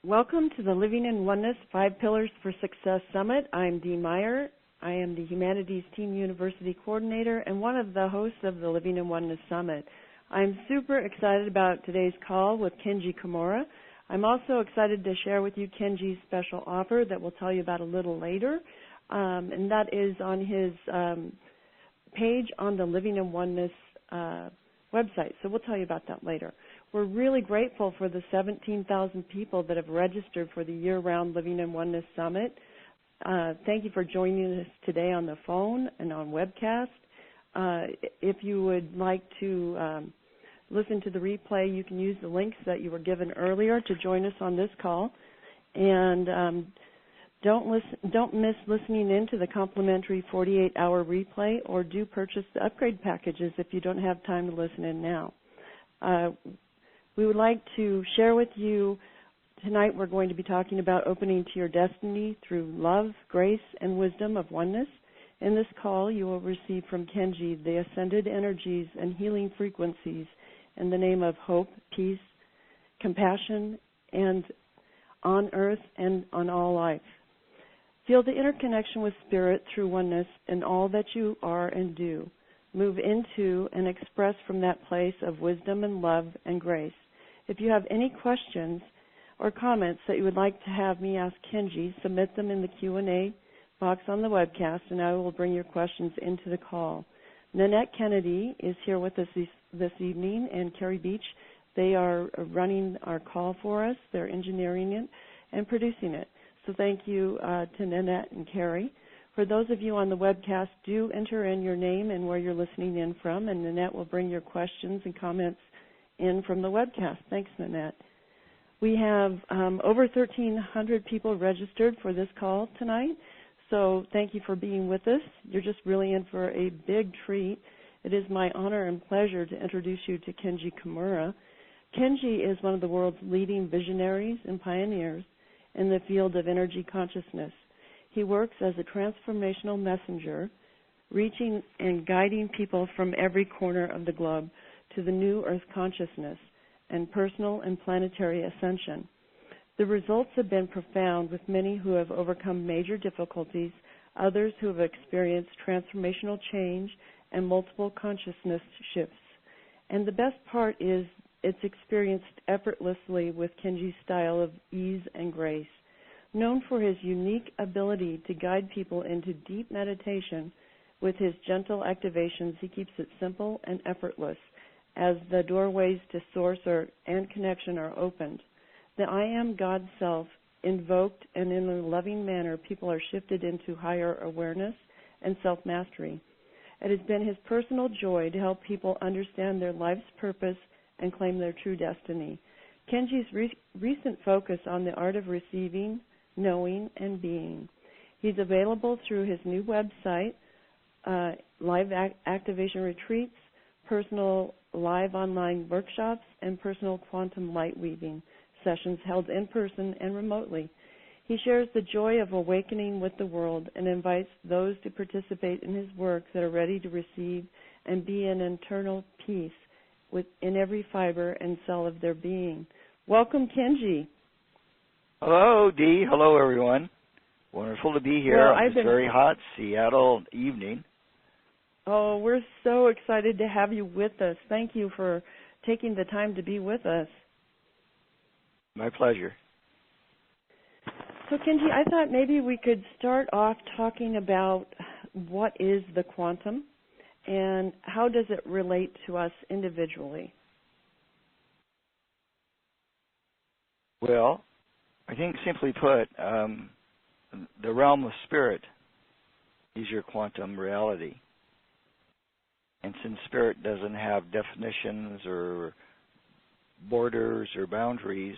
Welcome to the Living in Oneness 5 Pillars for Success Summit. I'm Dee Meyer. I am the Humanities Team University Coordinator and one of the hosts of the Living in Oneness Summit. I'm super excited about today's call with Kenji Kumara. I'm also excited to share with you Kenji's special offer that we'll tell you about a little later, and that is on his page on the Living in Oneness website. So we'll tell you about that later. We're really grateful for the 17,000 people that have registered for the year-round Living in Oneness Summit. Thank you for joining us today on the phone and on webcast. If you would like to listen to the replay, you can use the links that you were given earlier to join us on this call. And don't miss listening in to the complimentary 48-hour replay, or do purchase the upgrade packages if you don't have time to listen in now. We would like to share with you tonight. We're going to be talking about opening to your destiny through love, grace, and wisdom of oneness. In this call, you will receive from Kenji the ascended energies and healing frequencies in the name of hope, peace, compassion, and on earth and on all life. Feel the interconnection with Spirit through oneness in all that you are and do. Move into and express from that place of wisdom and love and grace. If you have any questions or comments that you would like to have me ask Kenji, submit them in the Q&A box on the webcast, and I will bring your questions into the call. Nanette Kennedy is here with us this evening, and Carrie Beach. They are running our call for us. They're engineering it and producing it. So thank you to Nanette and Carrie. For those of you on the webcast, do enter in your name and where you're listening in from, and Nanette will bring your questions and comments in from the webcast. Thanks, Nanette. We have over 1,300 people registered for this call tonight, so thank you for being with us. You're just really in for a big treat. It is my honor and pleasure to introduce you to Kenji Kumara. Kenji is one of the world's leading visionaries and pioneers in the field of energy consciousness. He works as a transformational messenger, reaching and guiding people from every corner of the globe to the new earth consciousness and personal and planetary ascension. The results have been profound, with many who have overcome major difficulties, others who have experienced transformational change and multiple consciousness shifts. And the best part is it's experienced effortlessly with Kenji's style of ease and grace. Known for his unique ability to guide people into deep meditation, with his gentle activations, he keeps it simple and effortless as the doorways to source and connection are opened. The I am God self invoked, and in a loving manner, people are shifted into higher awareness and self-mastery. It has been his personal joy to help people understand their life's purpose and claim their true destiny. Kenji's recent focus on the art of receiving, knowing, and being. He's available through his new website, live activation retreats, personal live online workshops, and personal quantum light weaving sessions held in person and remotely. He shares the joy of awakening with the world and invites those to participate in his work that are ready to receive and be in internal peace within every fiber and cell of their being. Welcome, Kenji. Hello, Dee. Hello, everyone. Wonderful to be here Well, on this very hot Seattle evening. Oh, we're so excited to have you with us. Thank you for taking the time to be with us. My pleasure. So, Kenji, I thought maybe we could start off talking about what is the quantum and how does it relate to us individually? Well, I think simply put, the realm of spirit is your quantum reality. And since spirit doesn't have definitions or borders or boundaries,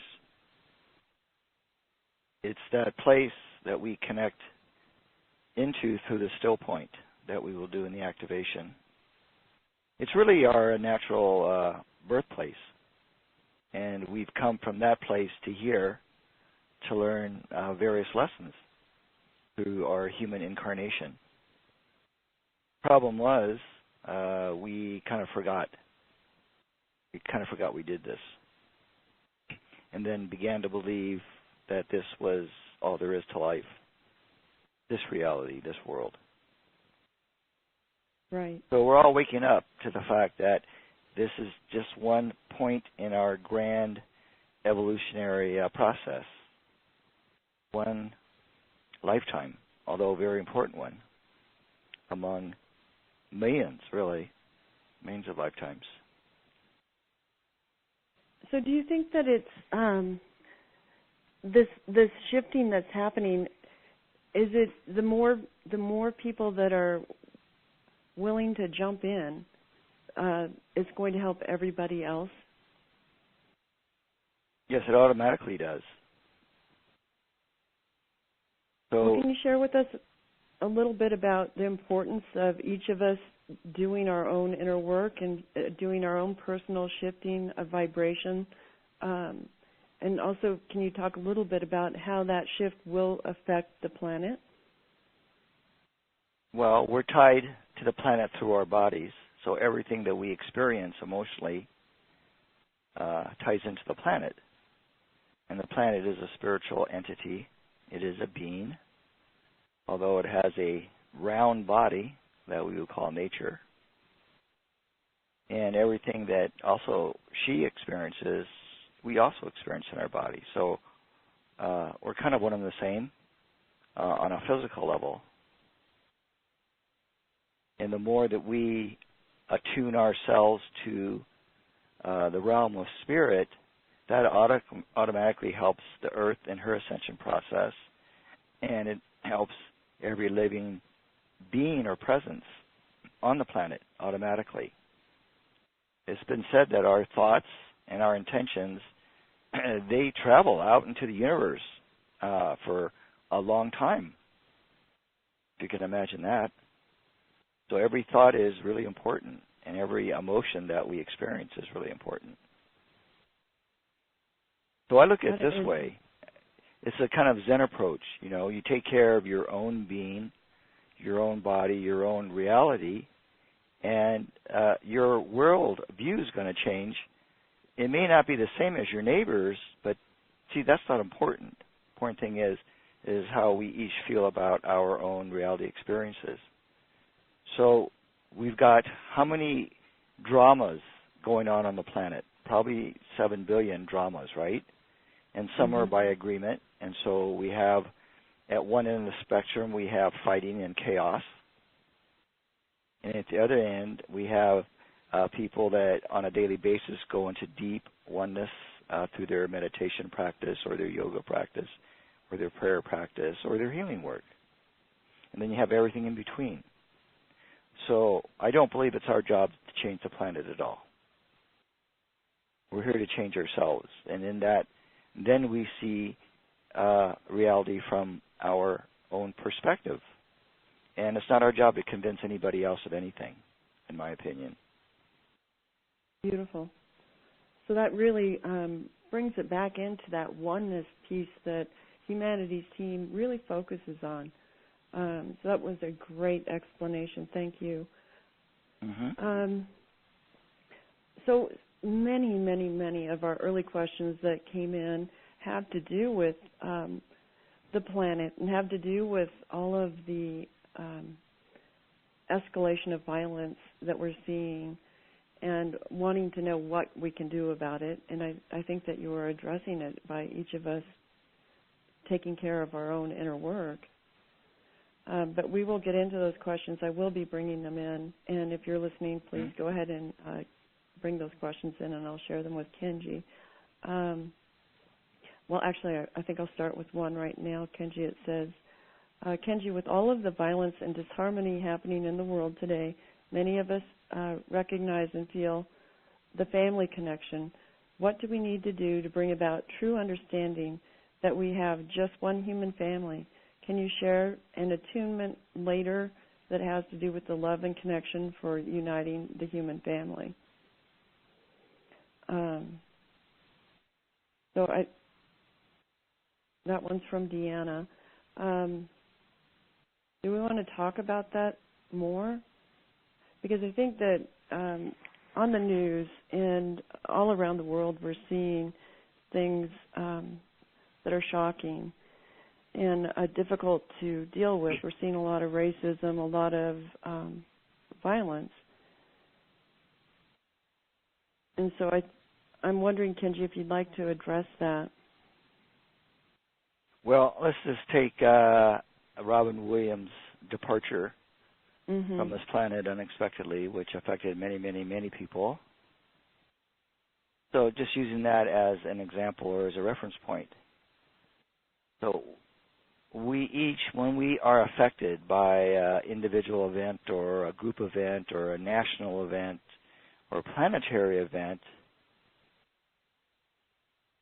it's that place that we connect into through the still point that we will do in the activation. It's really our natural birthplace. And we've come from that place to here to learn various lessons through our human incarnation. Problem was, we kind of forgot. We kind of forgot we did this. And then began to believe that this was all there is to life, this reality, this world. Right. So we're all waking up to the fact that this is just one point in our grand evolutionary process, one lifetime, although a very important one, among millions, really, millions of lifetimes. So do you think that it's this shifting that's happening, is it the more people that are willing to jump in, it's going to help everybody else? Yes, it automatically does. So, well, can you share with us a little bit about the importance of each of us doing our own inner work and doing our own personal shifting of vibration? And also, can you talk a little bit about how that shift will affect the planet? Well, we're tied to the planet through our bodies, so everything that we experience emotionally ties into the planet. And the planet is a spiritual entity. It is a being, although it has a round body that we would call nature. And everything that also she experiences, we also experience in our body. So we're kind of one and the same on a physical level. And the more that we attune ourselves to the realm of spirit, that automatically helps the Earth in her ascension process, and it helps every living being or presence on the planet automatically. It's been said that our thoughts and our intentions, they travel out into the universe for a long time, if you can imagine that. So every thought is really important, and every emotion that we experience is really important. So I look at it this way. It's a kind of Zen approach. You know, you take care of your own being, your own body, your own reality, and your world view is going to change. It may not be the same as your neighbors, but see, that's not important. The important thing is how we each feel about our own reality experiences. So we've got how many dramas going on the planet? Probably 7 billion dramas, right? And some are by agreement. And so we have, at one end of the spectrum, we have fighting and chaos. And at the other end, we have people that on a daily basis go into deep oneness through their meditation practice or their yoga practice or their prayer practice or their healing work. And then you have everything in between. So I don't believe it's our job to change the planet at all. We're here to change ourselves. And in that, then we see reality from our own perspective. And it's not our job to convince anybody else of anything, in my opinion. Beautiful. So that really brings it back into that oneness piece that Humanity's team really focuses on. So that was a great explanation. Thank you. So many of our early questions that came in have to do with the planet and have to do with all of the escalation of violence that we're seeing and wanting to know what we can do about it. And I think that you are addressing it by each of us taking care of our own inner work. But we will get into those questions. I will be bringing them in. And if you're listening, please go ahead and bring those questions in, and I'll share them with Kenji. Well, actually, I think I'll start with one right now. Kenji, it says, Kenji, with all of the violence and disharmony happening in the world today, many of us recognize and feel the family connection. What do we need to do to bring about true understanding that we have just one human family? Can you share an attunement later that has to do with the love and connection for uniting the human family? That one's from Deanna. Do we want to talk about that more? Because I think that on the news and all around the world we're seeing things that that are shocking and difficult to deal with. We're seeing a lot of racism, a lot of violence. And so I'm wondering, Kenji, if you'd like to address that. Well, let's just take Robin Williams' departure from this planet unexpectedly, which affected many, many, many people. So just using that as an example or as a reference point. So we each, when we are affected by an individual event or a group event or a national event or a planetary event,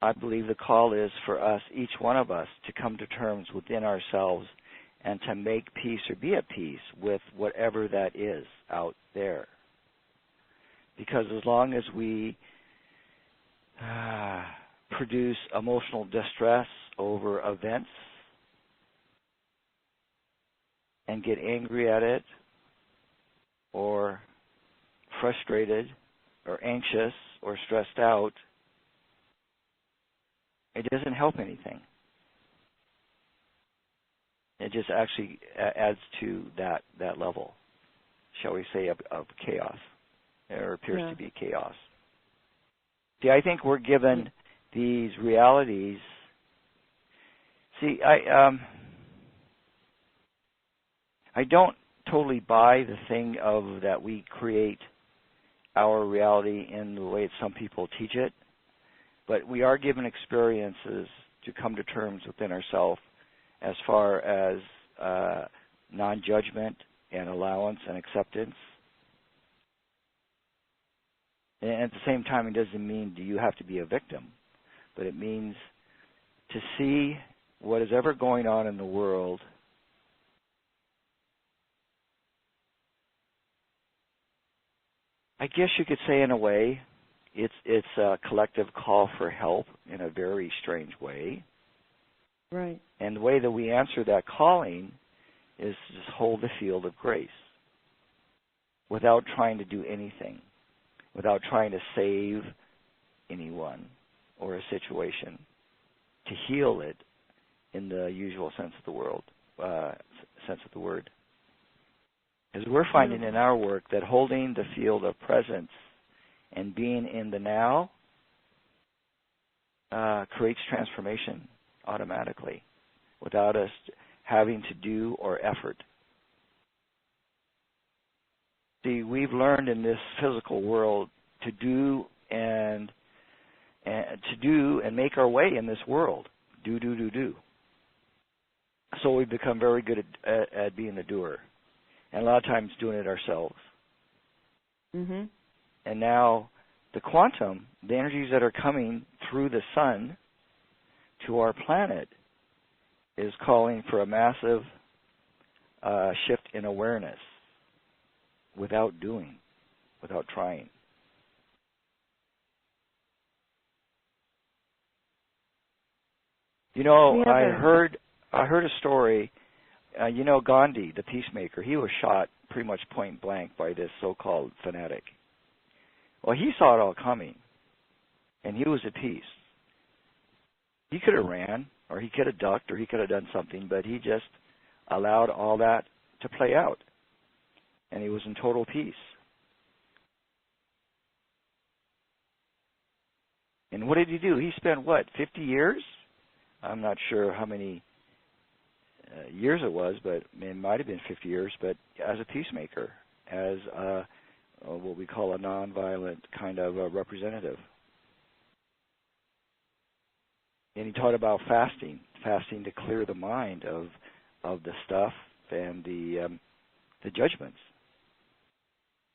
I believe the call is for us, each one of us, to come to terms within ourselves and to make peace or be at peace with whatever that is out there. Because as long as we produce emotional distress over events and get angry at it or frustrated or anxious or stressed out, it doesn't help anything. It just actually adds to that level, shall we say, of chaos, or appears to be chaos. See, I think we're given these realities. See, I don't totally buy the thing of that we create our reality in the way some people teach it, but we are given experiences to come to terms within ourselves as far as non-judgment and allowance and acceptance. And at the same time, it doesn't mean do you have to be a victim, but it means to see what is ever going on in the world I guess you could say in a way it's a collective call for help in a very strange way. Right. And the way that we answer that calling is to just hold the field of grace without trying to do anything, without trying to save anyone or a situation, to heal it in the usual sense of the word. Because we're finding in our work that holding the field of presence and being in the now creates transformation automatically without us having to do or effort. See, we've learned in this physical world to do and make our way in this world. Do. So we've become very good at being the doer, and a lot of times doing it ourselves. Mm-hmm. And now the quantum, the energies that are coming through the sun to our planet, is calling for a massive shift in awareness without doing, without trying. You know, I heard a story. You know, Gandhi, the peacemaker, he was shot pretty much point blank by this so-called fanatic. Well, he saw it all coming, and he was at peace. He could have ran, or he could have ducked, or he could have done something, but he just allowed all that to play out, and he was in total peace. And what did he do? He spent, 50 years? I'm not sure how many years it was, but it might have been 50 years, but as a peacemaker, as what we call a nonviolent kind of a representative. And he taught about fasting to clear the mind of the stuff and the judgments.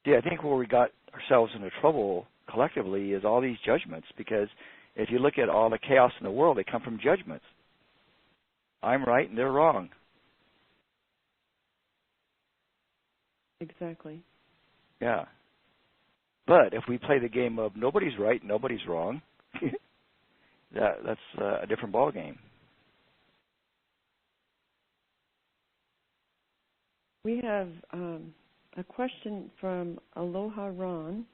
See, I think where we got ourselves into trouble collectively is all these judgments, because if you look at all the chaos in the world, they come from judgments. I'm right and they're wrong. Exactly. Yeah. But if we play the game of nobody's right, nobody's wrong, that's a different ballgame. We have a question from Aloha Ron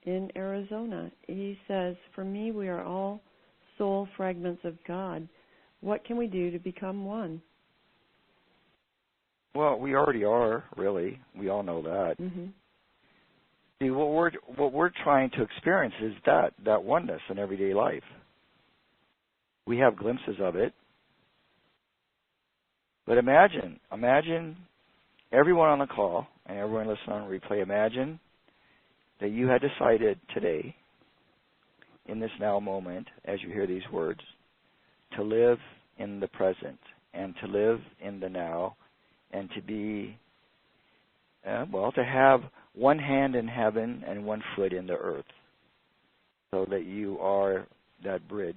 in Arizona. He says, for me, we are all soul fragments of God. What can we do to become one? Well, we already are, really. We all know that. Mm-hmm. See, what we're trying to experience is that oneness in everyday life. We have glimpses of it. But imagine everyone on the call and everyone listening on replay, imagine that you had decided today, in this now moment, as you hear these words, to live in the present and to live in the now and to be, to have one hand in heaven and one foot in the earth, so that you are that bridge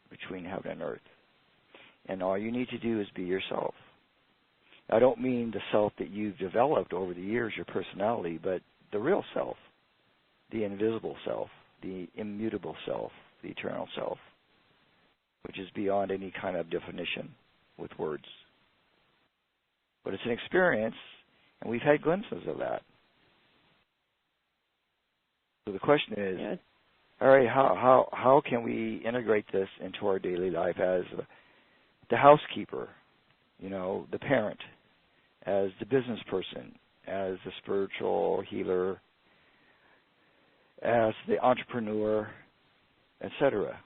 between heaven and earth. And all you need to do is be yourself. I don't mean the self that you've developed over the years, your personality, but the real self, the invisible self, the immutable self, the eternal self, which is beyond any kind of definition with words. But it's an experience, and we've had glimpses of that. So the question is, all right, how can we integrate this into our daily life as the housekeeper, the parent, as the business person, as the spiritual healer, as the entrepreneur, etc.?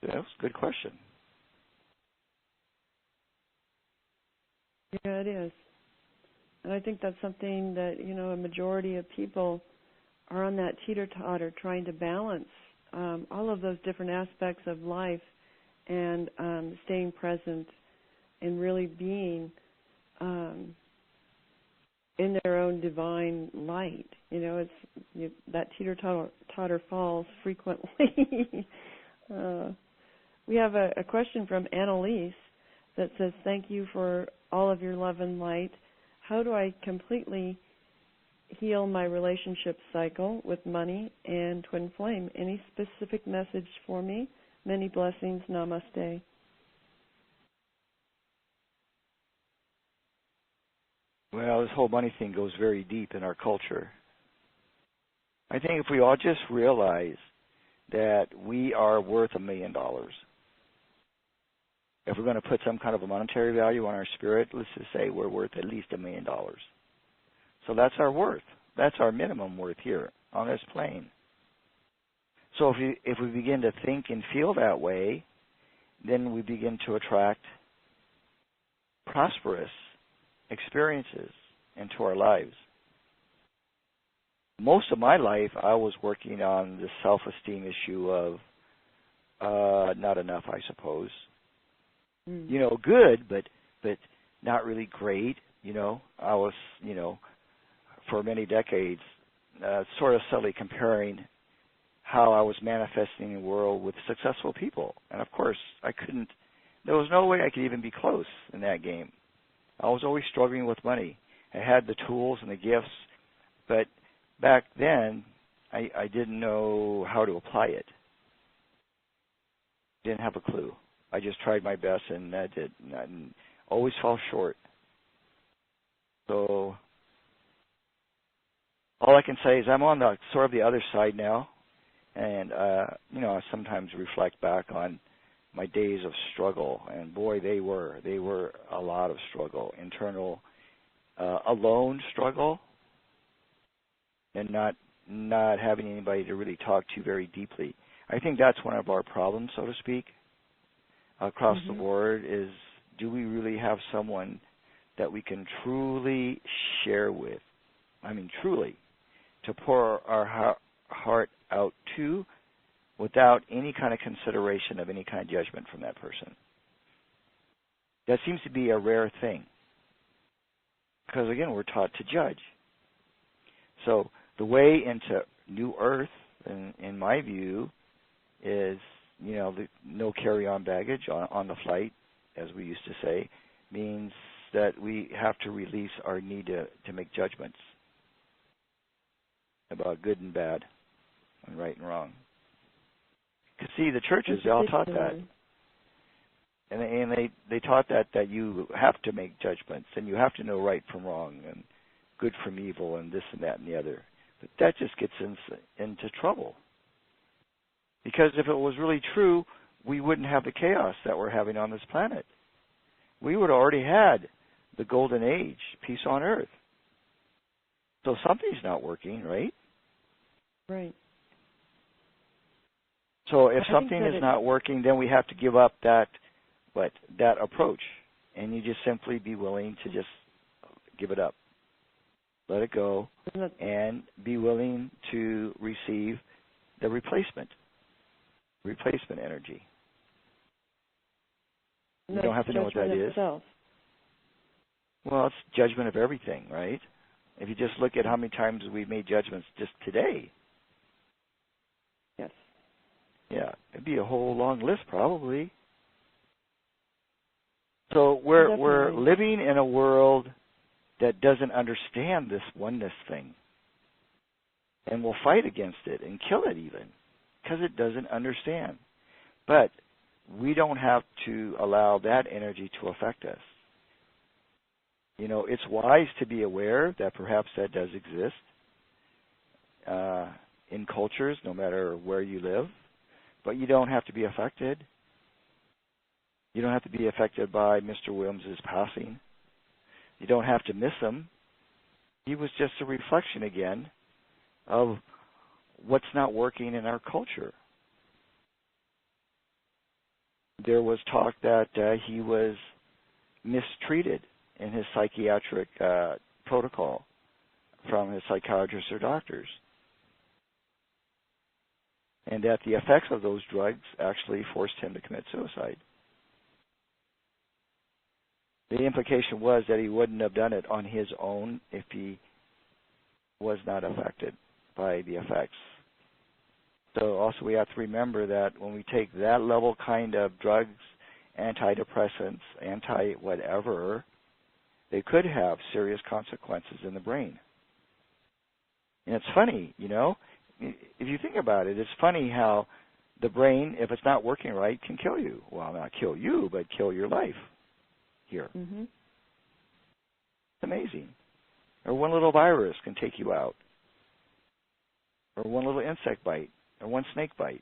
That's a good question. Yeah, it is. And I think that's something that, a majority of people are on that teeter-totter trying to balance all of those different aspects of life and staying present and really being in their own divine light. That teeter-totter falls frequently. We have a question from Annalise that says, thank you for all of your love and light. How do I completely heal my relationship cycle with money and twin flame? Any specific message for me? Many blessings. Namaste. Well, this whole money thing goes very deep in our culture. I think if we all just realize that we are worth $1 million, if we're going to put some kind of a monetary value on our spirit, let's just say we're worth at least $1 million. So that's our worth. That's our minimum worth here on this plane. So if we begin to think and feel that way, then we begin to attract prosperous experiences into our lives. Most of my life, I was working on the self-esteem issue of not enough, I suppose. Good, but not really great. I was, for many decades, sort of subtly comparing how I was manifesting in the world with successful people. And of course, there was no way I could even be close in that game. I was always struggling with money. I had the tools and the gifts, but back then, I didn't know how to apply it. Didn't have a clue. I just tried my best, and that did and always fall short. So all I can say is I'm on the sort of the other side now, and I sometimes reflect back on my days of struggle, and boy, they were a lot of struggle, internal, alone struggle, and not having anybody to really talk to very deeply. I think that's one of our problems, so to speak, across the board, is do we really have someone that we can truly share with? I mean, truly, to pour our heart out to without any kind of consideration of any kind of judgment from that person. That seems to be a rare thing because, again, we're taught to judge. So the way into New Earth, in my view, is, no carry-on baggage on the flight, as we used to say, means that we have to release our need to make judgments about good and bad and right and wrong. Because, see, the churches, they all taught that. And they taught that you have to make judgments and you have to know right from wrong and good from evil and this and that and the other. But that just gets into trouble. Because if it was really true, we wouldn't have the chaos that we're having on this planet. We would have already had the golden age, peace on earth. So something's not working, right? Right. So if something is not working, then we have to give up that approach. And you just simply be willing to just give it up. Let it go, and be willing to receive the replacement energy. You don't have to know what that is. Itself. Well, it's judgment of everything, right? If you just look at how many times we've made judgments just today. Yes. Yeah, it'd be a whole long list probably. So we're living in a world that doesn't understand this oneness thing. And will fight against it and kill it even, because it doesn't understand. But we don't have to allow that energy to affect us. You know, it's wise to be aware that perhaps that does exist in cultures, no matter where you live. But you don't have to be affected. You don't have to be affected by Mr. Williams' passing. You don't have to miss him. He was just a reflection again of what's not working in our culture. There was talk that he was mistreated in his psychiatric protocol from his psychiatrists or doctors, and that the effects of those drugs actually forced him to commit suicide. The implication was that he wouldn't have done it on his own if he was not affected by the effects. So also we have to remember that when we take that level kind of drugs, antidepressants, anti-whatever, they could have serious consequences in the brain. And it's funny, you know, if you think about it, it's funny how the brain, if it's not working right, can kill you. Well, not kill you, but kill your life here. Mm-hmm. It's amazing. Or one little virus can take you out. Or one little insect bite. Or one snake bite.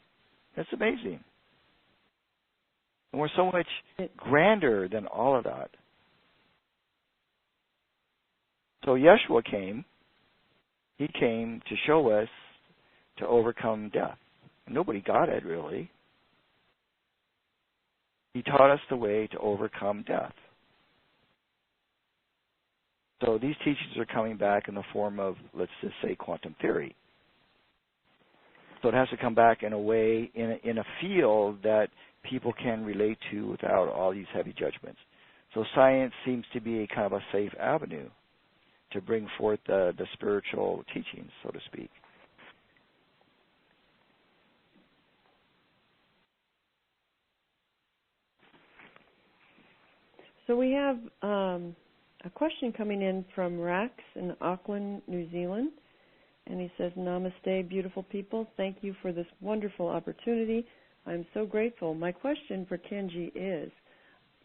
That's amazing. And we're so much grander than all of that. So Yeshua came. He came to show us to overcome death. Nobody got it, really. He taught us the way to overcome death. So these teachings are coming back in the form of, let's just say, quantum theory. So it has to come back in a way, in a field that people can relate to without all these heavy judgments. So science seems to be a kind of a safe avenue to bring forth the spiritual teachings, so to speak. So we have a question coming in from Rax in Auckland, New Zealand. And he says, Namaste, beautiful people. Thank you for this wonderful opportunity. I'm so grateful. My question for Kenji is,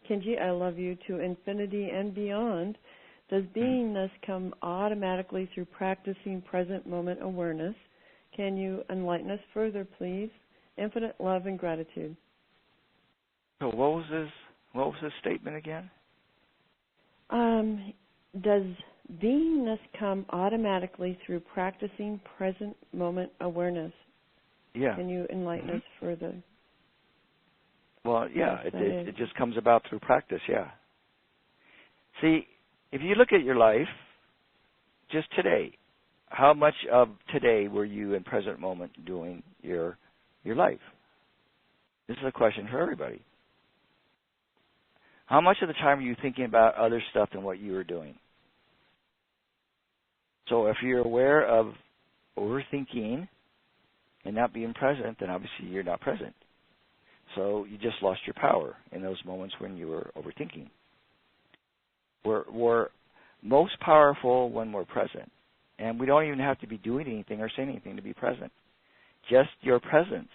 Kenji, I love you to infinity and beyond. Does beingness come automatically through practicing present moment awareness? Can you enlighten us further, please? Infinite love and gratitude. So what was his statement again? Does beingness come automatically through practicing present moment awareness? Yeah. Can you enlighten us further? Well, yeah, it just comes about through practice, yeah. See, if you look at your life, just today, how much of today were you in present moment doing your life? This is a question for everybody. How much of the time are you thinking about other stuff than what you were doing? So if you're aware of overthinking and not being present, then obviously you're not present. So you just lost your power in those moments when you were overthinking. We're most powerful when we're present. And we don't even have to be doing anything or saying anything to be present. Just your presence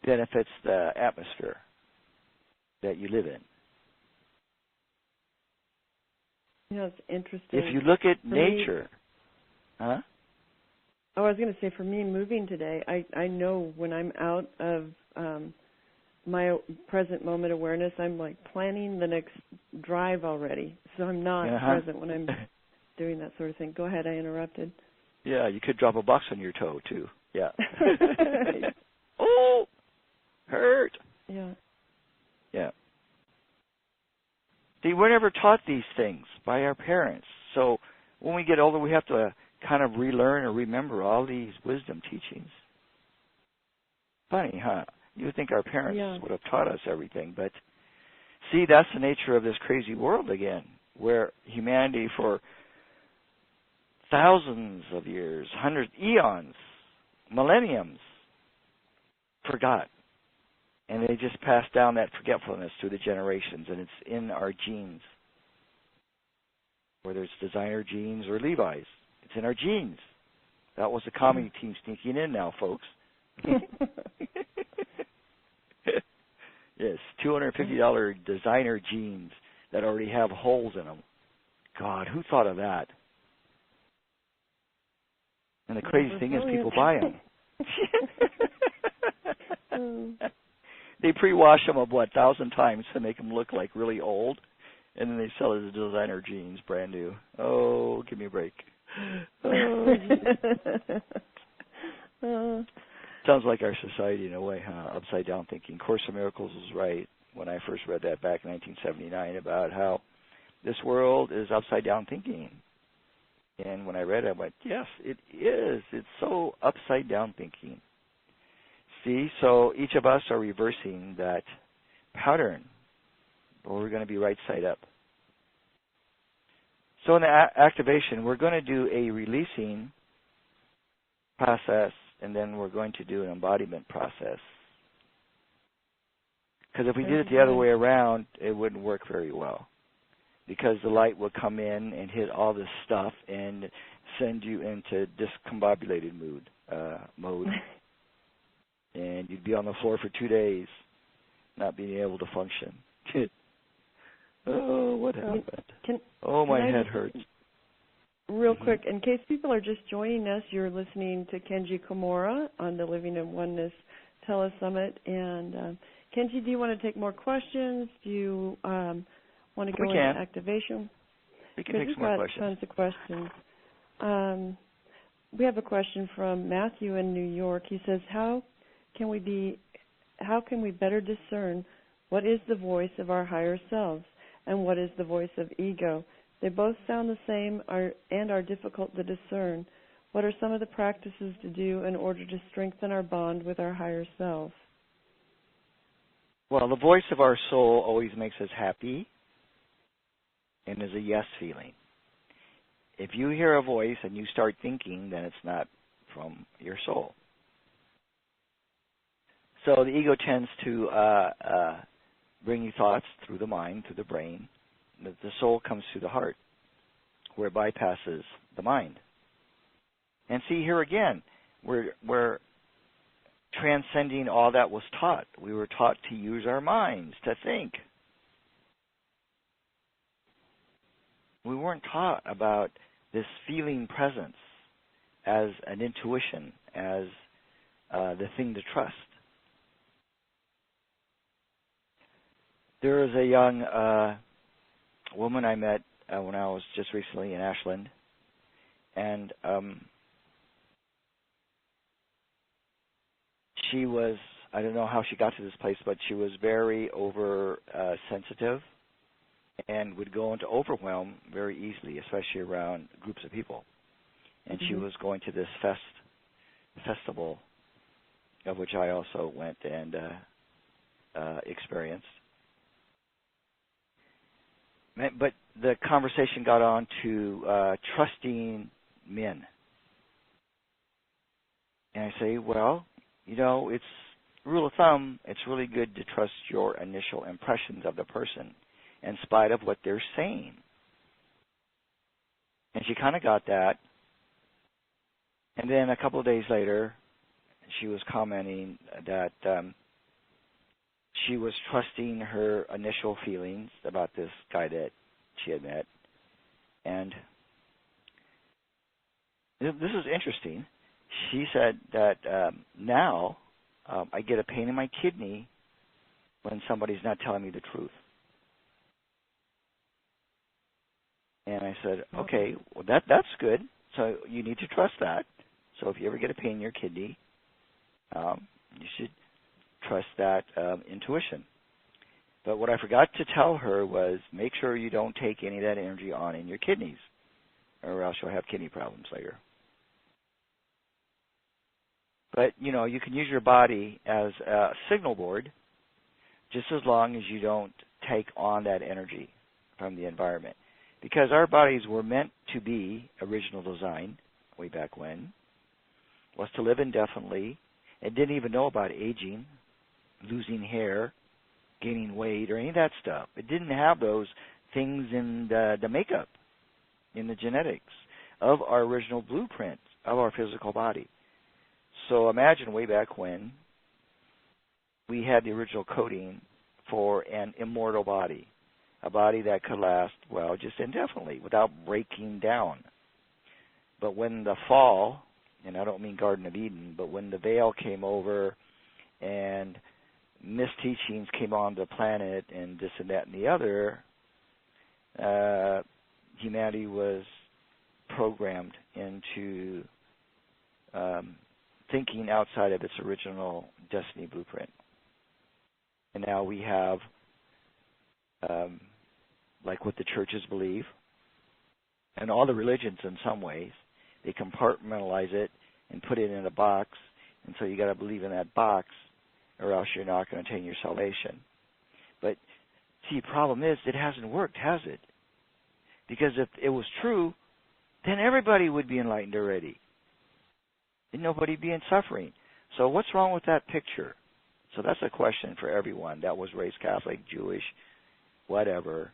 benefits the atmosphere that you live in. You know, it's interesting. If you look at nature, huh? Oh, I was going to say, for me, moving today, I know when I'm out of my present moment awareness, I'm like planning the next drive already. So I'm not present when I'm doing that sort of thing. Go ahead, I interrupted. Yeah, you could drop a box on your toe, too. Yeah. Oh, hurt. Yeah. Yeah. See, we're never taught these things by our parents. So when we get older, we have to kind of relearn or remember all these wisdom teachings. Funny, huh? You would think our parents would have taught us everything. But see, that's the nature of this crazy world again, where humanity for thousands of years, hundreds, eons, millenniums, forgot. And they just passed down that forgetfulness through the generations, and it's in our genes. Whether it's designer genes or Levi's, it's in our genes. That was the comedy team sneaking in now, folks. Yes, $250 designer jeans that already have holes in them. God, who thought of that? And the crazy thing is people buy them. They pre-wash them 1,000 times to make them look like really old, and then they sell it as designer jeans, brand new. Oh, give me a break. Sounds like our society in a way, huh? Upside down thinking. Course of Miracles was right when I first read that back in 1979 about how this world is upside down thinking. And when I read it, I went, yes, it is. It's so upside down thinking. See, so each of us are reversing that pattern, or we're going to be right side up. So in the activation, we're going to do a releasing process, and then we're going to do an embodiment process. Because if we did it the other way around, it wouldn't work very well. Because the light would come in and hit all this stuff and send you into discombobulated mode. And you'd be on the floor for 2 days, not being able to function. Oh, what happened? My head hurts. Real quick, in case people are just joining us, you're listening to Kenji Kumara on the Living in Oneness Telesummit. And Kenji, do you want to take more questions? Do you want to go into activation? We can take some more questions. Tons of questions. We have a question from Matthew in New York. He says, How can we better discern what is the voice of our higher selves and what is the voice of ego? They both sound the same and are difficult to discern. What are some of the practices to do in order to strengthen our bond with our higher self? Well, the voice of our soul always makes us happy and is a yes feeling. If you hear a voice and you start thinking, then it's not from your soul. So the ego tends to bring you thoughts through the mind, through the brain. The soul comes through the heart, where it bypasses the mind. And see, here again, we're transcending all that was taught. We were taught to use our minds, to think. We weren't taught about this feeling presence as an intuition, as the thing to trust. There was a young woman I met when I was just recently in Ashland, and she was, I don't know how she got to this place, but she was very sensitive and would go into overwhelm very easily, especially around groups of people. And she was going to this festival, of which I also went and experienced. But the conversation got on to trusting men. And I say, well, it's rule of thumb, it's really good to trust your initial impressions of the person in spite of what they're saying. And she kind of got that. And then a couple of days later, she was commenting that she was trusting her initial feelings about this guy that she had met. And this is interesting. she said that now I get a pain in my kidney when somebody's not telling me the truth. And I said, okay, well that's good. So you need to trust that. So if you ever get a pain in your kidney, you should trust that intuition. But what I forgot to tell her was make sure you don't take any of that energy on in your kidneys, or else you'll have kidney problems later. But, you know, you can use your body as a signal board just as long as you don't take on that energy from the environment. Because our bodies were meant to be, original design, way back when, was to live indefinitely and didn't even know about aging, losing hair, gaining weight, or any of that stuff. It didn't have those things in the makeup, in the genetics of our original blueprint of our physical body. So imagine way back when we had the original coding for an immortal body, a body that could last, well, just indefinitely without breaking down. But when the fall, and I don't mean Garden of Eden, but when the veil came over and misteachings came on the planet and this and that and the other, humanity was programmed into thinking outside of its original destiny blueprint. And now we have, like what the churches believe, and all the religions in some ways, they compartmentalize it and put it in a box, and so you got to believe in that box, or else you're not going to attain your salvation. But see, the problem is it hasn't worked, has it? Because if it was true, then everybody would be enlightened already, and nobody be in suffering. So what's wrong with that picture? So that's a question for everyone that was raised Catholic, Jewish, whatever.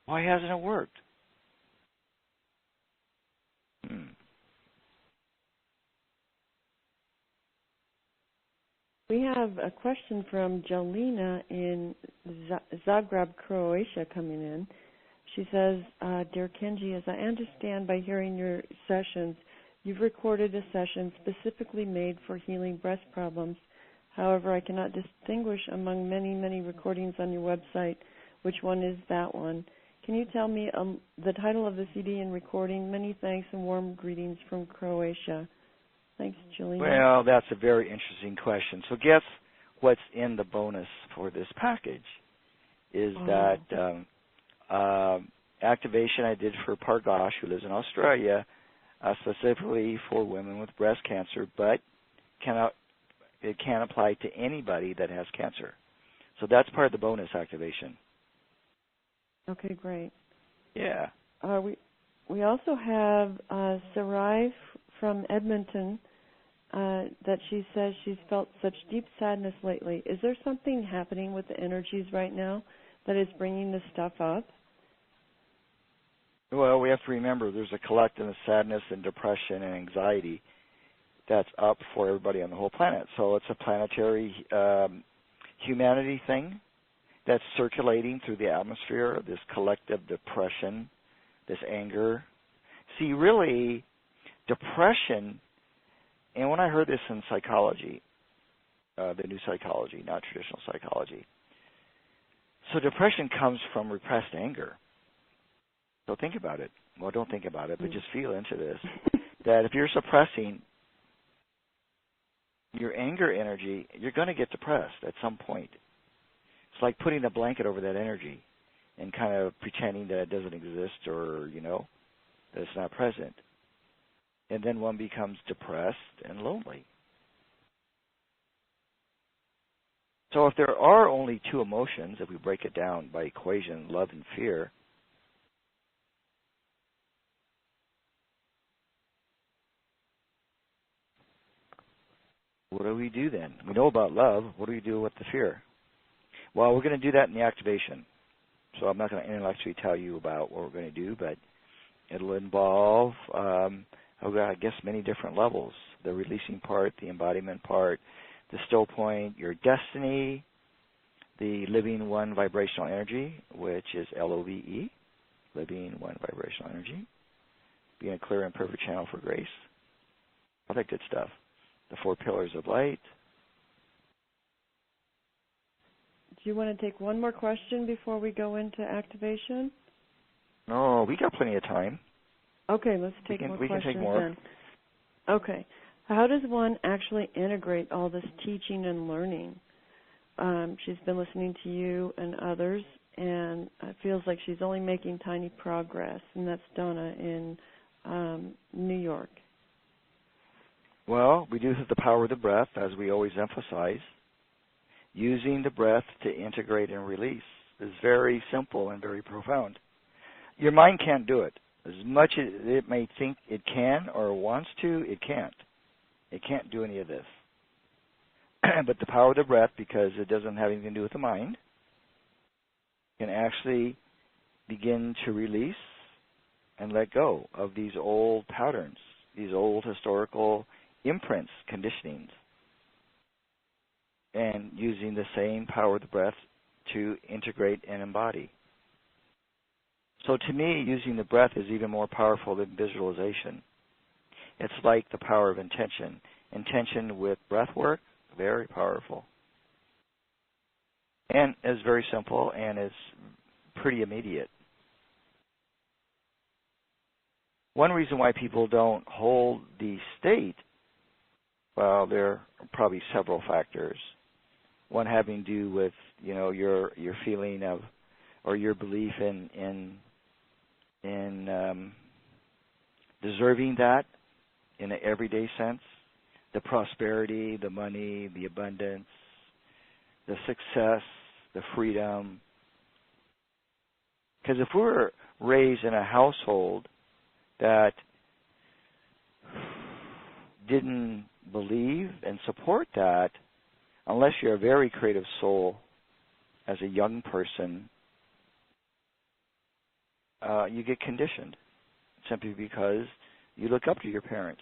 Why hasn't it worked? We have a question from Jelena in Zagreb, Croatia, coming in. She says, Dear Kenji, as I understand by hearing your sessions, you've recorded a session specifically made for healing breast problems. However, I cannot distinguish among many, many recordings on your website which one is that one. Can you tell me the title of the CD and recording? Many thanks and warm greetings from Croatia. Thanks, Jelena. Well, that's a very interesting question. So guess what's in the bonus for this package is that activation I did for Pargosh, who lives in Australia, specifically for women with breast cancer, but it can apply to anybody that has cancer. So that's part of the bonus activation. Okay, great. Yeah. We also have Sarai from Edmonton that she says she's felt such deep sadness lately. Is there something happening with the energies right now that is bringing this stuff up? Well, we have to remember there's a collective sadness and depression and anxiety that's up for everybody on the whole planet. So it's a planetary humanity thing that's circulating through the atmosphere, this collective depression, this anger. See, really, depression, and when I heard this in psychology, the new psychology, not traditional psychology, so depression comes from repressed anger. So think about it. Well, don't think about it, but just feel into this, that if you're suppressing your anger energy, you're going to get depressed at some point. It's like putting a blanket over that energy and kind of pretending that it doesn't exist or, that it's not present. And then one becomes depressed and lonely. So if there are only two emotions, if we break it down by equation, love and fear, what do we do then? We know about love. What do we do with the fear? Well, we're going to do that in the activation. So I'm not going to intellectually tell you about what we're going to do, but it'll involve, I guess, many different levels. The releasing part, the embodiment part, the still point, your destiny, the living one vibrational energy, which is LOVE, living one vibrational energy, being a clear and perfect channel for grace. All that good stuff. The 4 pillars of light. Do you want to take one more question before we go into activation? No, we got plenty of time. Okay, let's take more questions then. We can take more. Okay. How does one actually integrate all this teaching and learning? She's been listening to you and others, and it feels like she's only making tiny progress, and that's Donna in New York. Well, we do have the power of the breath, as we always emphasize. Using the breath to integrate and release is very simple and very profound. Your mind can't do it. As much as it may think it can or wants to, it can't. It can't do any of this. But the power of the breath, because it doesn't have anything to do with the mind, can actually begin to release and let go of these old patterns, these old historical imprints, conditionings, and using the same power of the breath to integrate and embody. So to me, using the breath is even more powerful than visualization. It's like the power of intention. Intention with breath work, very powerful. And is very simple and is pretty immediate. One reason why people don't hold the state, well, there are probably several factors. One having to do with, your feeling of, or your belief in deserving that in an everyday sense, the prosperity, the money, the abundance, the success, the freedom. Because if we're raised in a household that didn't believe and support that, unless you're a very creative soul as a young person, you get conditioned simply because you look up to your parents.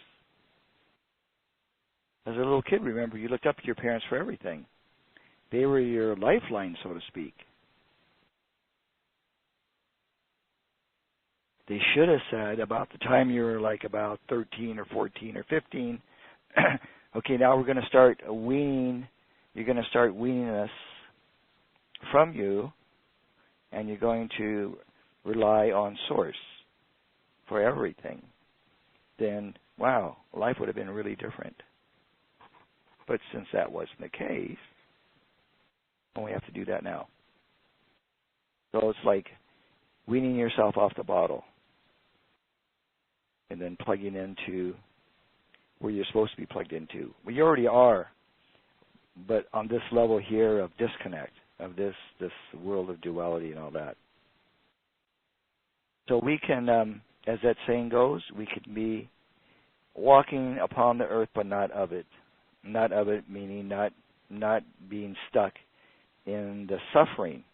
As a little kid, remember, you looked up to your parents for everything. They were your lifeline, so to speak. They should have said about the time you were like about 13 or 14 or 15, okay, now we're going to start weaning, you're going to start weaning us from you, and you're going to rely on Source for everything. Then, wow, life would have been really different. But since that wasn't the case, we have to do that now. So it's like weaning yourself off the bottle and then plugging into where you're supposed to be plugged into. Well, you already are, but on this level here of disconnect, of this world of duality and all that. So we can, as that saying goes, we could be walking upon the earth but not of it. Not of it meaning not being stuck in the suffering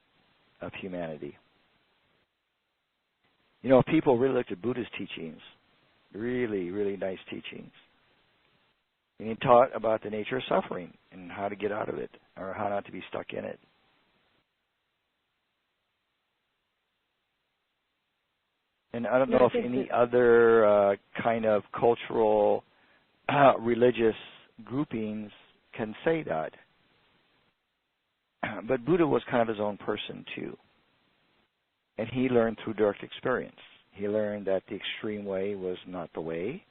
of humanity. If people really looked at Buddha's teachings, really, really nice teachings, and he taught about the nature of suffering and how to get out of it or how not to be stuck in it. And I don't know if any other kind of cultural, religious groupings can say that. But Buddha was kind of his own person, too. And he learned through direct experience. He learned that the extreme way was not the way.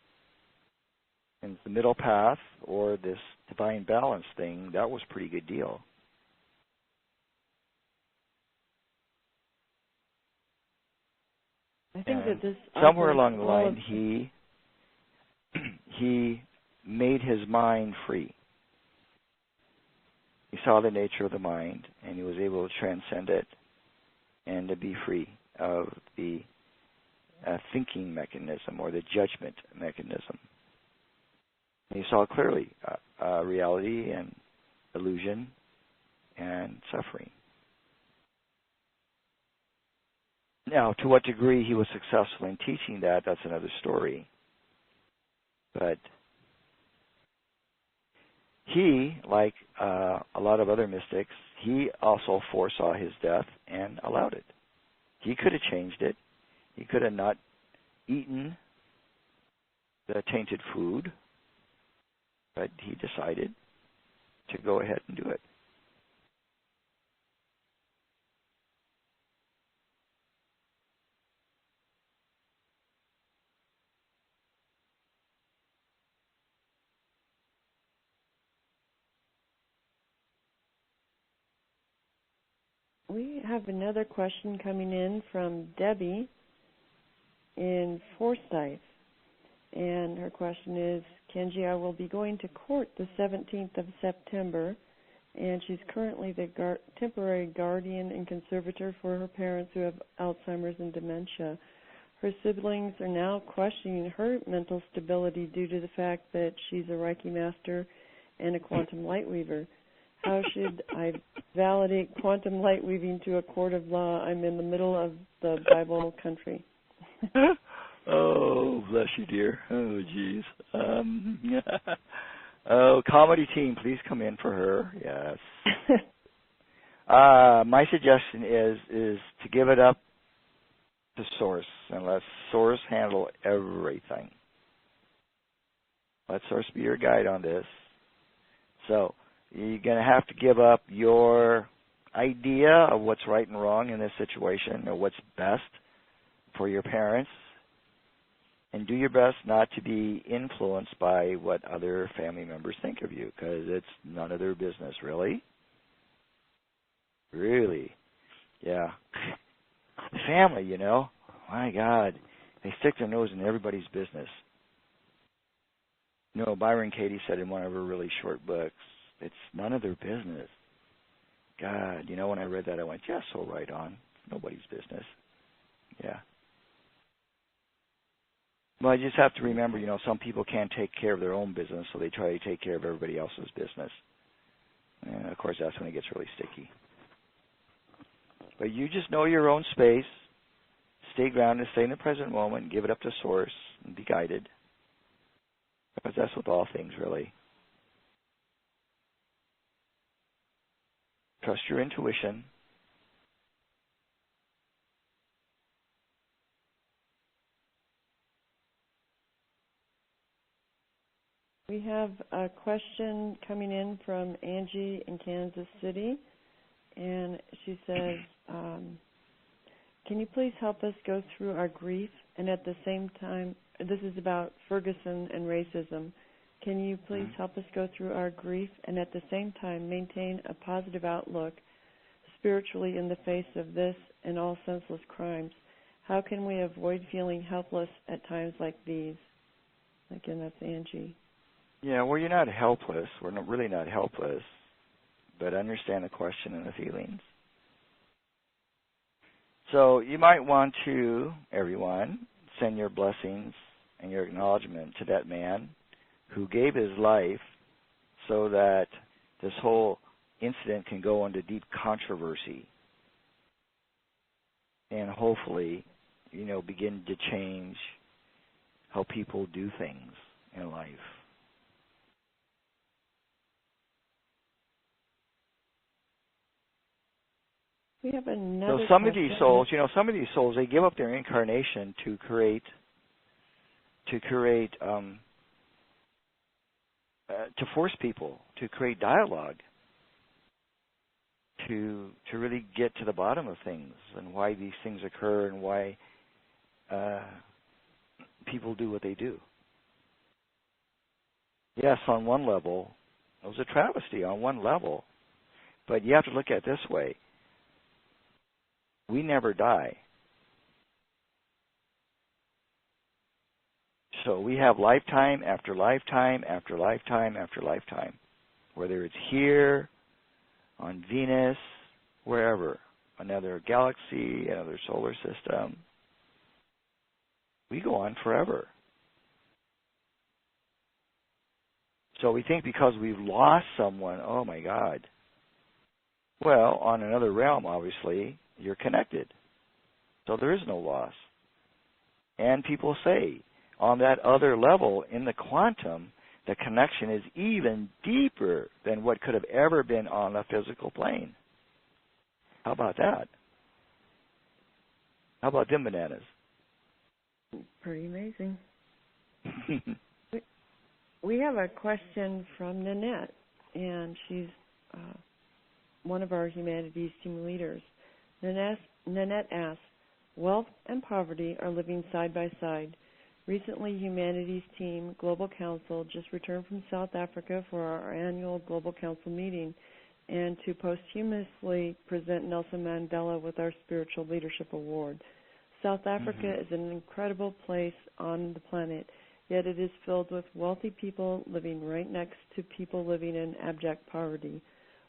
And the middle path, or this divine balance thing, that was a pretty good deal. I think that this somewhere along the line, he made his mind free. He saw the nature of the mind, and he was able to transcend it and to be free of the thinking mechanism or the judgment mechanism. And he saw clearly reality and illusion and suffering. Now, to what degree he was successful in teaching that, that's another story. But he, like a lot of other mystics, he also foresaw his death and allowed it. He could have changed it. He could have not eaten the tainted food, but he decided to go ahead and do it. We have another question coming in from Debbie in Forsyth. And her question is, Kenji, I will be going to court the 17th of September, and she's currently the temporary guardian and conservator for her parents who have Alzheimer's and dementia. Her siblings are now questioning her mental stability due to the fact that she's a Reiki master and a quantum light weaver. How should I validate quantum light weaving to a court of law? I'm in the middle of the Bible country. Oh, bless you, dear. Oh, geez. Oh, comedy team, please come in for her. Yes. My suggestion is to give it up to Source and let Source handle everything. Let Source be your guide on this. So you're going to have to give up your idea of what's right and wrong in this situation or what's best for your parents, and do your best not to be influenced by what other family members think of you, because it's none of their business, really. Really. Yeah. Family, you know, my God, they stick their nose in everybody's business. You know, Byron Katie said in one of her really short books, it's none of their business. God, you know, when I read that, I went, yeah, so right on. Nobody's business. Yeah. Well, you just have to remember, you know, some people can't take care of their own business, so they try to take care of everybody else's business. And, of course, that's when it gets really sticky. But you just know your own space, stay grounded, stay in the present moment, give it up to Source, and be guided. Because that's with all things, really. Trust your intuition. We have a question coming in from Angie in Kansas City, and she says, can you please help us go through our grief and at the same time, this is about Ferguson and racism, can you please help us go through our grief and at the same time maintain a positive outlook spiritually in the face of this and all senseless crimes? How can we avoid feeling helpless at times like these? Again, that's Angie. Yeah, well, you're not helpless. We're really not helpless, but understand the question and the feelings. So you might want to, everyone, send your blessings and your acknowledgement to that man who gave his life so that this whole incident can go into deep controversy and hopefully, you know, begin to change how people do things in life. We have another So some question. of these souls, you know, they give up their incarnation to force people, to create dialogue, to really get to the bottom of things and why these things occur and why people do what they do. Yes, on one level, it was a travesty on one level, but you have to look at it this way. We never die. So we have lifetime after lifetime after lifetime after lifetime, whether it's here, on Venus, wherever, another galaxy, another solar system. We go on forever. So we think because we've lost someone, oh my God. Well, on another realm, obviously, you're connected. So there is no loss. And people say, on that other level, in the quantum, the connection is even deeper than what could have ever been on the physical plane. How about that? How about them bananas? Pretty amazing. We have a question from Nanette, and she's one of our humanities team leaders. Nanette asks, wealth and poverty are living side by side. Recently, humanities team Global Council just returned from South Africa for our annual Global Council meeting and to posthumously present Nelson Mandela with our Spiritual Leadership Award. South Africa is an incredible place on the planet, yet it is filled with wealthy people living right next to people living in abject poverty.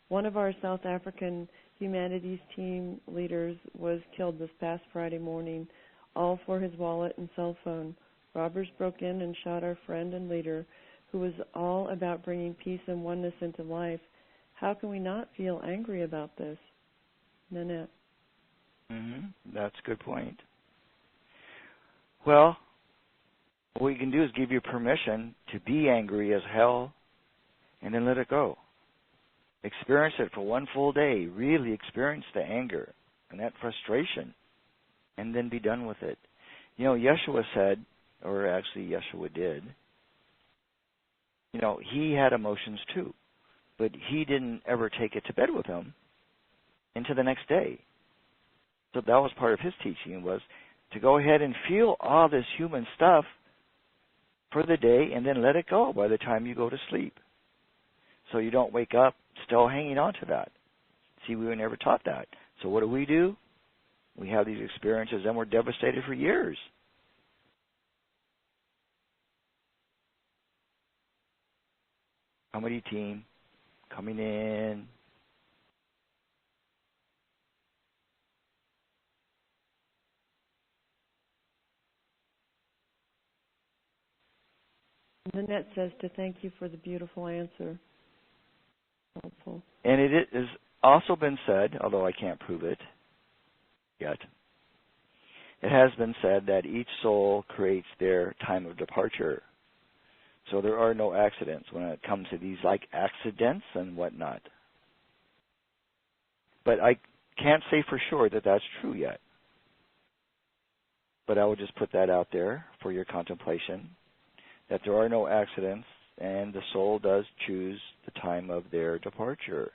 One of our South African humanities team leaders was killed this past Friday morning, all for his wallet and cell phone. Robbers broke in and shot our friend and leader, who was all about bringing peace and oneness into life. How can we not feel angry about this? Nanette. That's a good point. Well, what we can do is give you permission to be angry as hell and then let it go. Experience it for one full day. Really experience the anger and that frustration and then be done with it. You know, Yeshua said, or actually Yeshua did, you know, he had emotions too, but he didn't ever take it to bed with him into the next day. So that was part of his teaching, was to go ahead and feel all this human stuff for the day and then let it go by the time you go to sleep. So you don't wake up still hanging on to that. See, we were never taught that. So what do? We have these experiences and we're devastated for years. Comedy team coming in. Nanette says to thank you for the beautiful answer. Helpful. And it has also been said, although I can't prove it yet, it has been said that each soul creates their time of departure. So there are no accidents when it comes to these like accidents and whatnot. But I can't say for sure that that's true yet. But I will just put that out there for your contemplation, that there are no accidents and the soul does choose the time of their departure.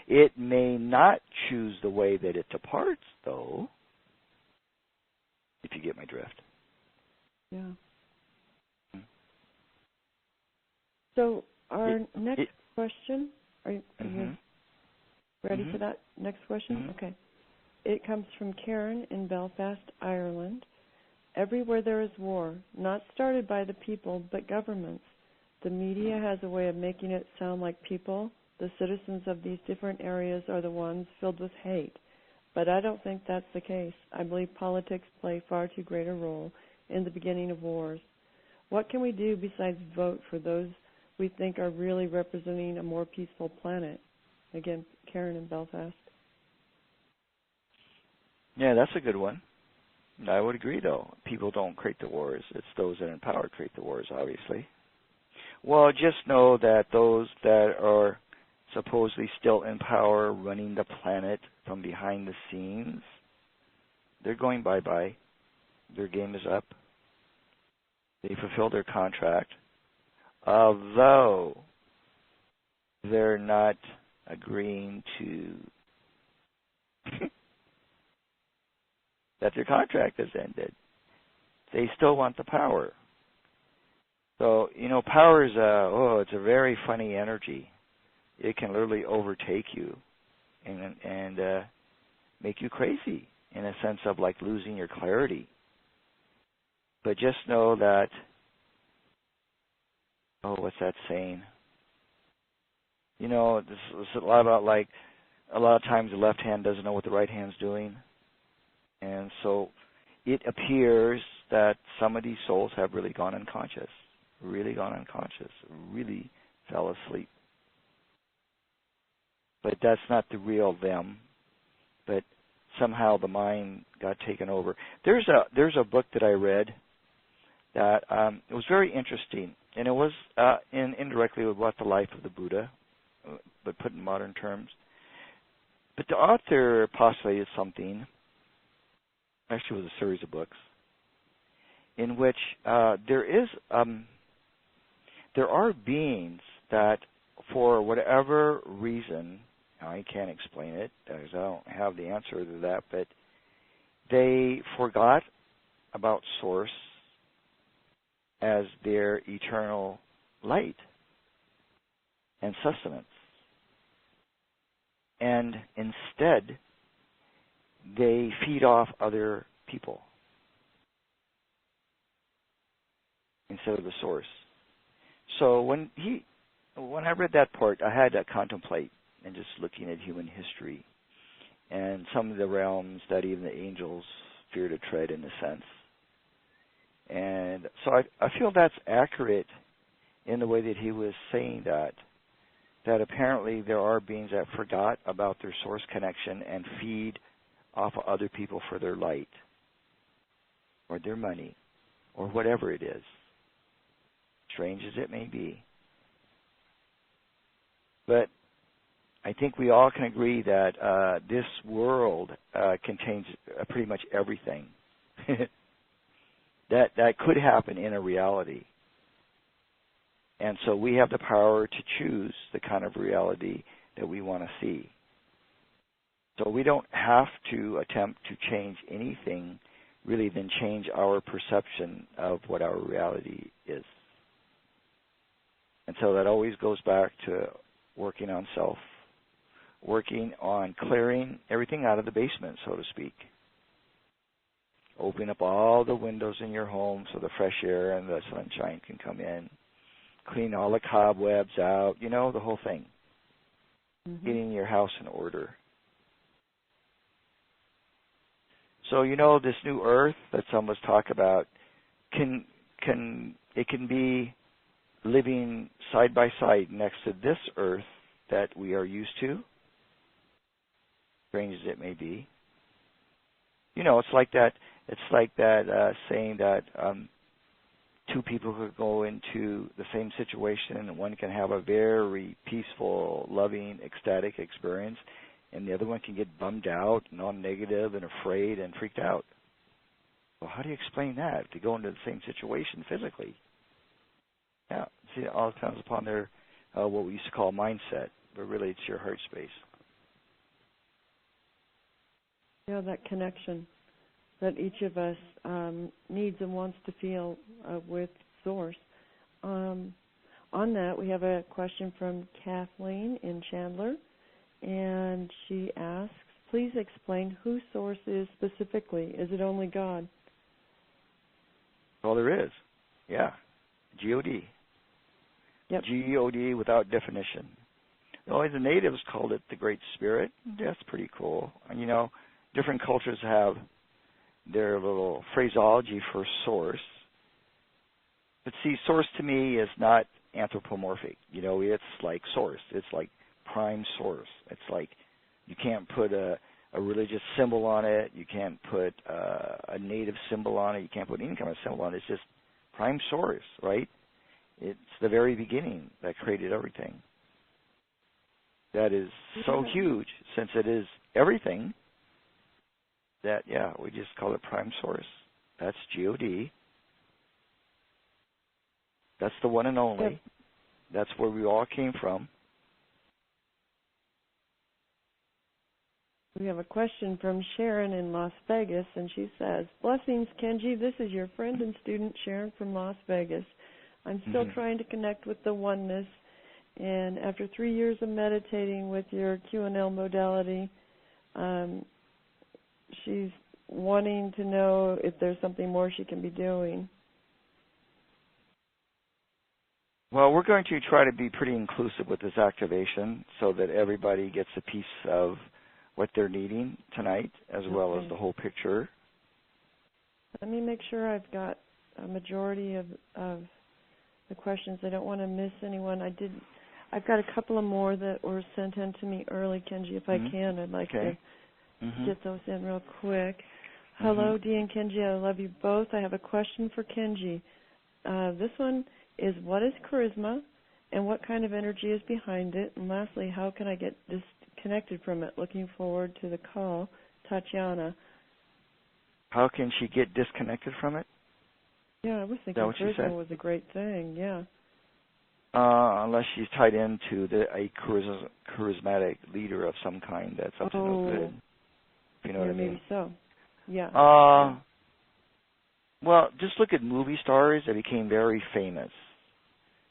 It may not choose the way that it departs, though, if you get my drift. Yeah. So our next question, are you ready for that next question? Okay. It comes from Karen in Belfast, Ireland. Everywhere there is war, not started by the people, but governments. The media has a way of making it sound like people, the citizens of these different areas, are the ones filled with hate. But I don't think that's the case. I believe politics play far too great a role in the beginning of wars. What can we do besides vote for those we think are really representing a more peaceful planet? Again, Karen in Belfast. Yeah, that's a good one. I would agree, though. People don't create the wars. It's those that in power create the wars, obviously. Well, just know that those that are supposedly still in power, running the planet from behind the scenes, they're going bye-bye. Their game is up. They fulfilled their contract, although they're not agreeing to that their contract has ended. They still want the power. So, you know, power is it's a very funny energy. It can literally overtake you and make you crazy in a sense of like losing your clarity. But just know that, what's that saying? You know, this is a lot about like, a lot of times the left hand doesn't know what the right hand's doing. And so it appears that some of these souls have really gone unconscious, really fell asleep. But that's not the real them, but somehow the mind got taken over. There's a book that I read that it was very interesting, and it was indirectly about the life of the Buddha, but put in modern terms. But the author postulated something. Actually, it was a series of books. in which there are beings that, for whatever reason, I can't explain it because I don't have the answer to that, but they forgot about Source as their eternal light and sustenance. And instead, they feed off other people instead of the Source. So when I read that part, I had to contemplate and just looking at human history and some of the realms that even the angels fear to tread, in a sense. And so I feel that's accurate in the way that he was saying that apparently there are beings that forgot about their Source connection and feed off of other people for their light or their money or whatever it is, strange as it may be. But I think we all can agree that this world contains pretty much everything that could happen in a reality. And so we have the power to choose the kind of reality that we want to see. So we don't have to attempt to change anything really than change our perception of what our reality is. And so that always goes back to working on self, working on clearing everything out of the basement, so to speak. Open up all the windows in your home so the fresh air and the sunshine can come in. Clean all the cobwebs out, the whole thing. Mm-hmm. Getting your house in order. So, this new earth that some of us talk about can be living side by side next to this earth that we are used to, strange as it may be. It's like that saying that two people could go into the same situation and one can have a very peaceful, loving, ecstatic experience, and the other one can get bummed out and all negative and afraid and freaked out. Well, how do you explain that to go into the same situation physically? Yeah, see, it all depends upon their what we used to call mindset, but really it's your heart space. Yeah, that connection that each of us needs and wants to feel with Source. On that, we have a question from Kathleen in Chandler, and she asks, please explain who Source is specifically. Is it only God? Well, there is. Yeah. G-O-D. Yep. G-O-D without definition. Only the natives called it the Great Spirit. That's pretty cool. And, different cultures have their little phraseology for Source. But see, Source to me is not anthropomorphic. It's like Source. It's like prime Source. It's like you can't put a religious symbol on it. You can't put a native symbol on it. You can't put any kind of symbol on it. It's just prime Source, right? It's the very beginning that created everything. That is so huge, since it is everything, that, we just call it prime Source. That's G-O-D. That's the one and only. Yep. That's where we all came from. We have a question from Sharon in Las Vegas, and she says, blessings, Kenji. This is your friend and student, Sharon from Las Vegas. I'm still trying to connect with the oneness, and after 3 years of meditating with your QNL modality, she's wanting to know if there's something more she can be doing. Well, we're going to try to be pretty inclusive with this activation so that everybody gets a piece of what they're needing tonight, as well as the whole picture. Let me make sure I've got a majority of the questions. I don't want to miss anyone. I've got a couple of more that were sent in to me early, Kenji. If I can, I'd like to get those in real quick. Hello, Dee and Kenji. I love you both. I have a question for Kenji. This one is, what is charisma, and what kind of energy is behind it? And lastly, how can I get disconnected from it? Looking forward to the call. Tatiana. How can she get disconnected from it? Yeah, I was Is that thinking what you said? charisma was a great thing. Yeah. Unless she's tied into a charismatic leader of some kind that's up to no good. If you know what I mean. Maybe so. Yeah. Well, just look at movie stars that became very famous.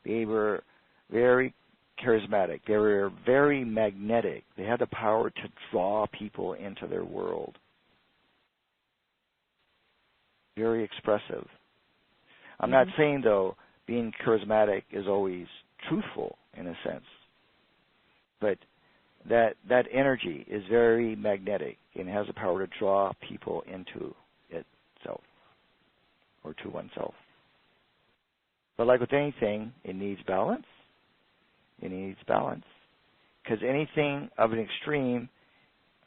They were very charismatic. They were very magnetic. They had the power to draw people into their world. Very expressive. I'm not saying, though, being charismatic is always truthful in a sense. But that energy is very magnetic and has the power to draw people into itself or to oneself. But like with anything, it needs balance. It needs balance. Because anything of an extreme,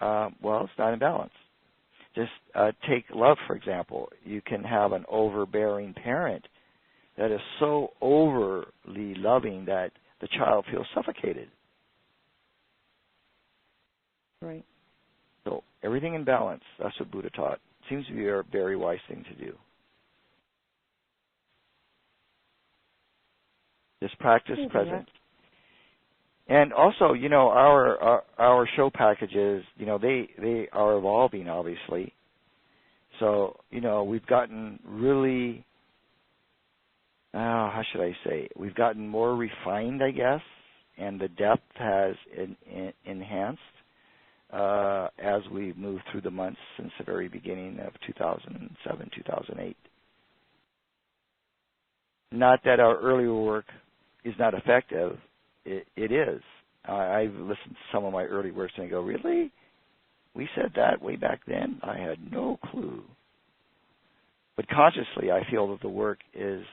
it's not in balance. Just take love, for example. You can have an overbearing parent that is so overly loving that the child feels suffocated. Right. So everything in balance, that's what Buddha taught. Seems to be a very wise thing to do. Just practice presence. And also, our show packages, they are evolving, obviously. So, we've gotten really, how should I say, we've gotten more refined, I guess, and the depth has enhanced as we've moved through the months since the very beginning of 2007, 2008. Not that our earlier work is not effective. It is. I've listened to some of my early works and I go, really? We said that way back then? I had no clue. But consciously, I feel that the work is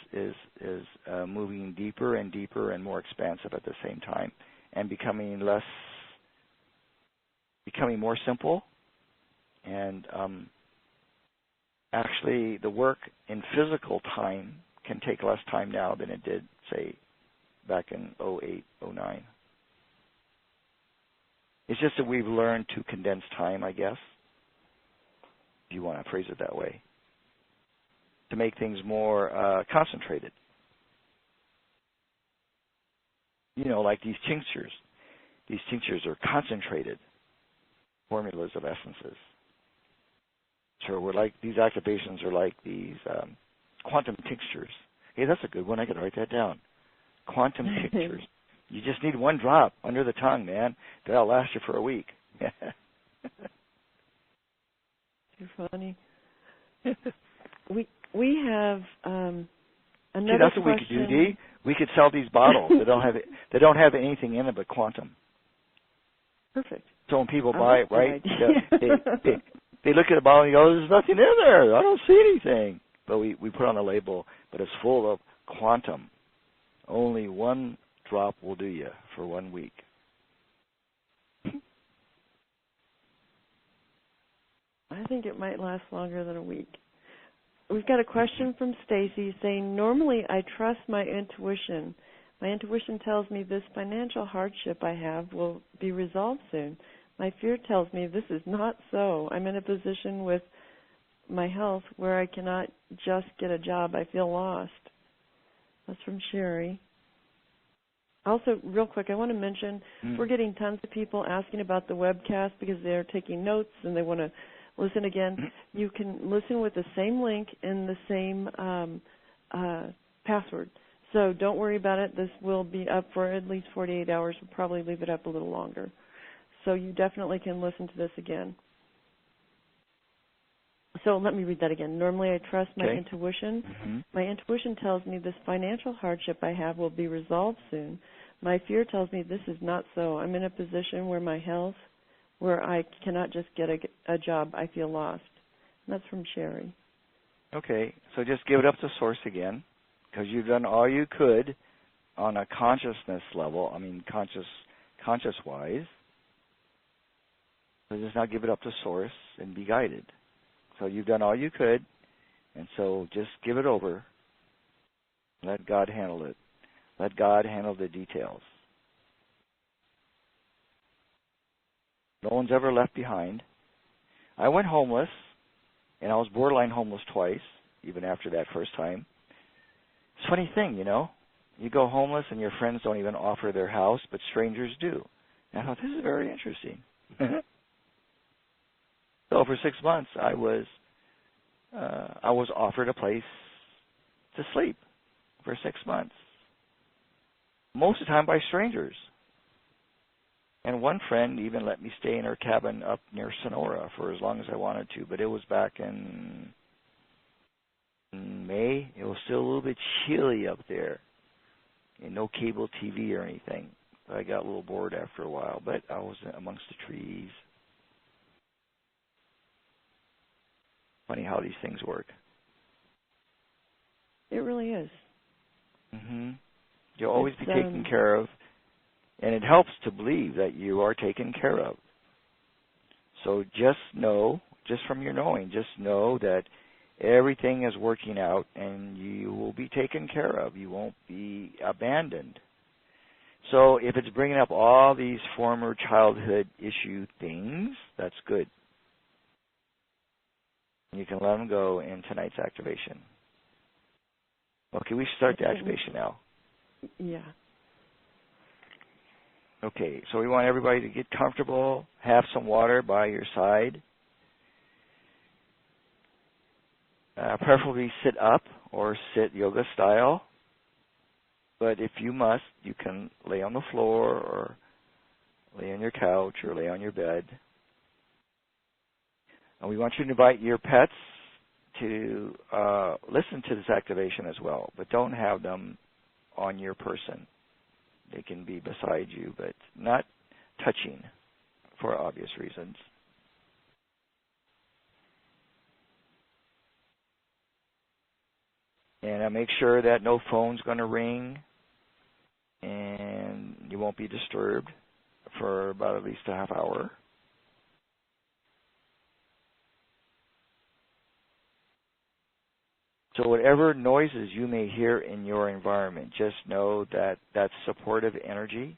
moving deeper and deeper and more expansive at the same time, and becoming more simple. And actually, the work in physical time can take less time now than it did, say, back in 2008, 2009. It's just that we've learned to condense time, I guess, if you want to phrase it that way, to make things more concentrated. Like these tinctures. These tinctures are concentrated formulas of essences. So these activations are like these quantum tinctures. Hey, that's a good one. I could write that down. Quantum tinctures. You just need one drop under the tongue, man. That'll last you for a week. Too funny. We have another that's what we could do, Dee. We could sell these bottles. They don't have anything in it but quantum. Perfect. So when people buy it, right, they look at the bottle and go, "There's nothing in there. I don't see anything." But we put on a label, but it's full of quantum. Only one drop will do you for 1 week. I think it might last longer than a week. We've got a question from Stacy saying, normally I trust my intuition. My intuition tells me this financial hardship I have will be resolved soon. My fear tells me this is not so. I'm in a position with my health where I cannot just get a job. I feel lost. That's from Sherry. Also, real quick, I want to mention we're getting tons of people asking about the webcast because they're taking notes and they want to listen again. You can listen with the same link and the same password. So don't worry about it. This will be up for at least 48 hours. We'll probably leave it up a little longer. So you definitely can listen to this again. So let me read that again. Normally I trust my intuition. My intuition tells me this financial hardship I have will be resolved soon. My fear tells me this is not so. I'm in a position where my health, where I cannot just get a job. I feel lost. And that's from Sherry. Okay, so just give it up to Source again, because you've done all you could on a consciousness level, conscious-wise. So just now give it up to Source and be guided. So you've done all you could, and so just give it over. Let God handle it. Let God handle the details. No one's ever left behind. I went homeless, and I was borderline homeless twice, even after that first time. It's a funny thing, you know. You go homeless and your friends don't even offer their house, but strangers do. And I thought, this is very interesting. So for 6 months, I was offered a place to sleep for 6 months, most of the time by strangers. And one friend even let me stay in her cabin up near Sonora for as long as I wanted to, but it was back in May. It was still a little bit chilly up there, and no cable TV or anything. I got a little bored after a while, but I was amongst the trees. Funny how these things work. It really is. You'll always be taken care of, and it helps to believe that you are taken care of. So just know, just from your knowing, just know that everything is working out and you will be taken care of. You won't be abandoned. So if it's bringing up all these former childhood issue things, that's good. You can let them go in tonight's activation. Okay, we start the activation now. Yeah. Okay, so we want everybody to get comfortable, have some water by your side. Preferably sit up or sit yoga style. But if you must, you can lay on the floor or lay on your couch or lay on your bed. And we want you to invite your pets to listen to this activation as well, but don't have them on your person. They can be beside you, but not touching for obvious reasons. And make sure that no phone's going to ring and you won't be disturbed for about at least a half hour. So whatever noises you may hear in your environment, just know that that's supportive energy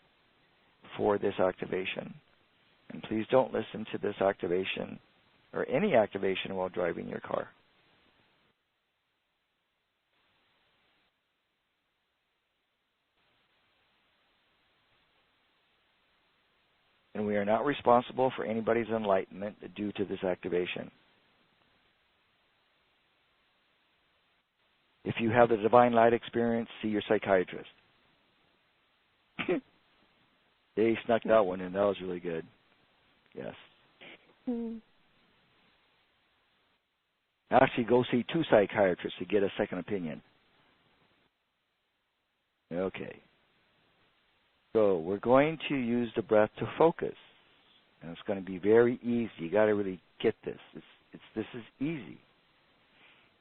for this activation. And please don't listen to this activation or any activation while driving your car. And we are not responsible for anybody's enlightenment due to this activation. If you have the divine light experience, see your psychiatrist. They snuck that one in. That was really good. Yes. Actually, go see 2 psychiatrists to get a second opinion. Okay. So we're going to use the breath to focus. And it's going to be very easy. You got to really get this. This is easy.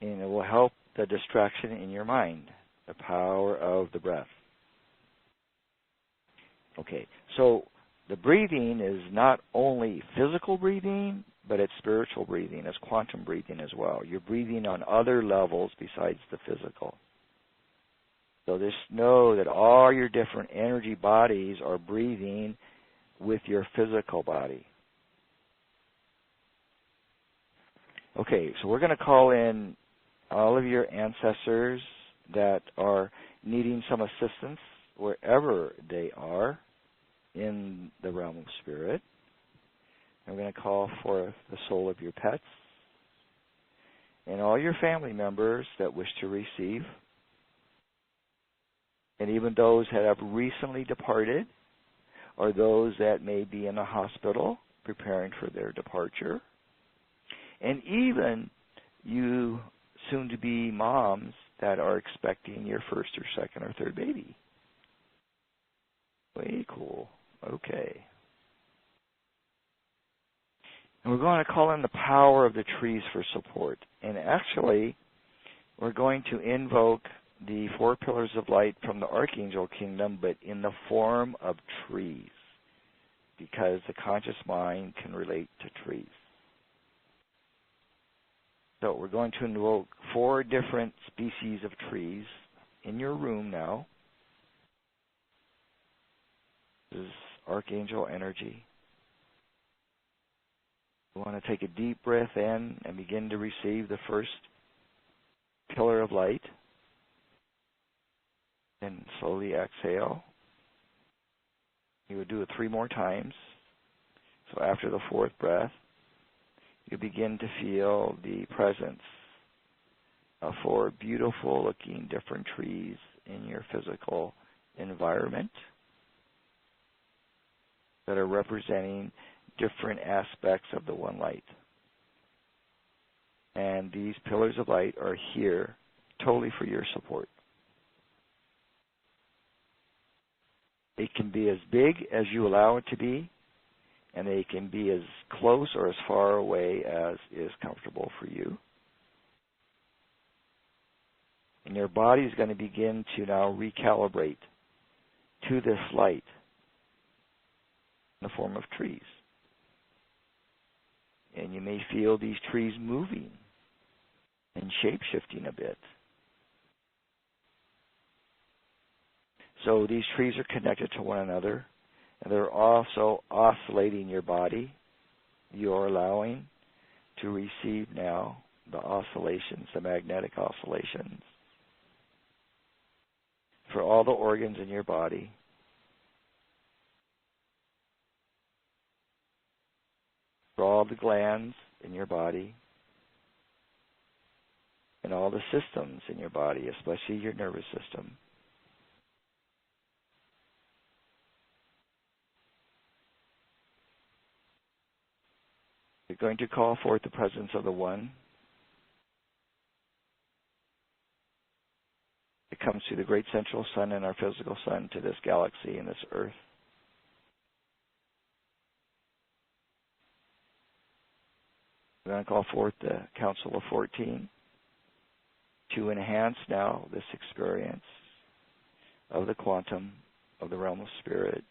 And it will help the distraction in your mind, the power of the breath. Okay, so the breathing is not only physical breathing, but it's spiritual breathing. It's quantum breathing as well. You're breathing on other levels besides the physical. So just know that all your different energy bodies are breathing with your physical body. Okay, so we're going to call in all of your ancestors that are needing some assistance wherever they are in the realm of spirit. And we're going to call forth the soul of your pets and all your family members that wish to receive, and even those that have recently departed or those that may be in a hospital preparing for their departure, and even you soon-to-be moms that are expecting your first or second or third baby. Way cool. Okay. And we're going to call in the power of the trees for support. And actually, we're going to invoke the 4 pillars of light from the Archangel Kingdom, but in the form of trees, because the conscious mind can relate to trees. So we're going to invoke 4 different species of trees in your room now. This is Archangel energy. You want to take a deep breath in and begin to receive the first pillar of light. And slowly exhale. You would do it 3 more times. So after the 4th breath, you begin to feel the presence of 4 beautiful looking different trees in your physical environment that are representing different aspects of the one light. And these pillars of light are here totally for your support. It can be as big as you allow it to be, and they can be as close or as far away as is comfortable for you. And your body is going to begin to now recalibrate to this light in the form of trees. And you may feel these trees moving and shape-shifting a bit. So these trees are connected to one another, and they're also oscillating your body. You're allowing to receive now the oscillations, the magnetic oscillations, for all the organs in your body. For all the glands in your body, and all the systems in your body, especially your nervous system. You're going to call forth the presence of the One. It comes through the great central sun and our physical sun to this galaxy and this earth. We're going to call forth the Council of 14 to enhance now this experience of the quantum, of the realm of spirit.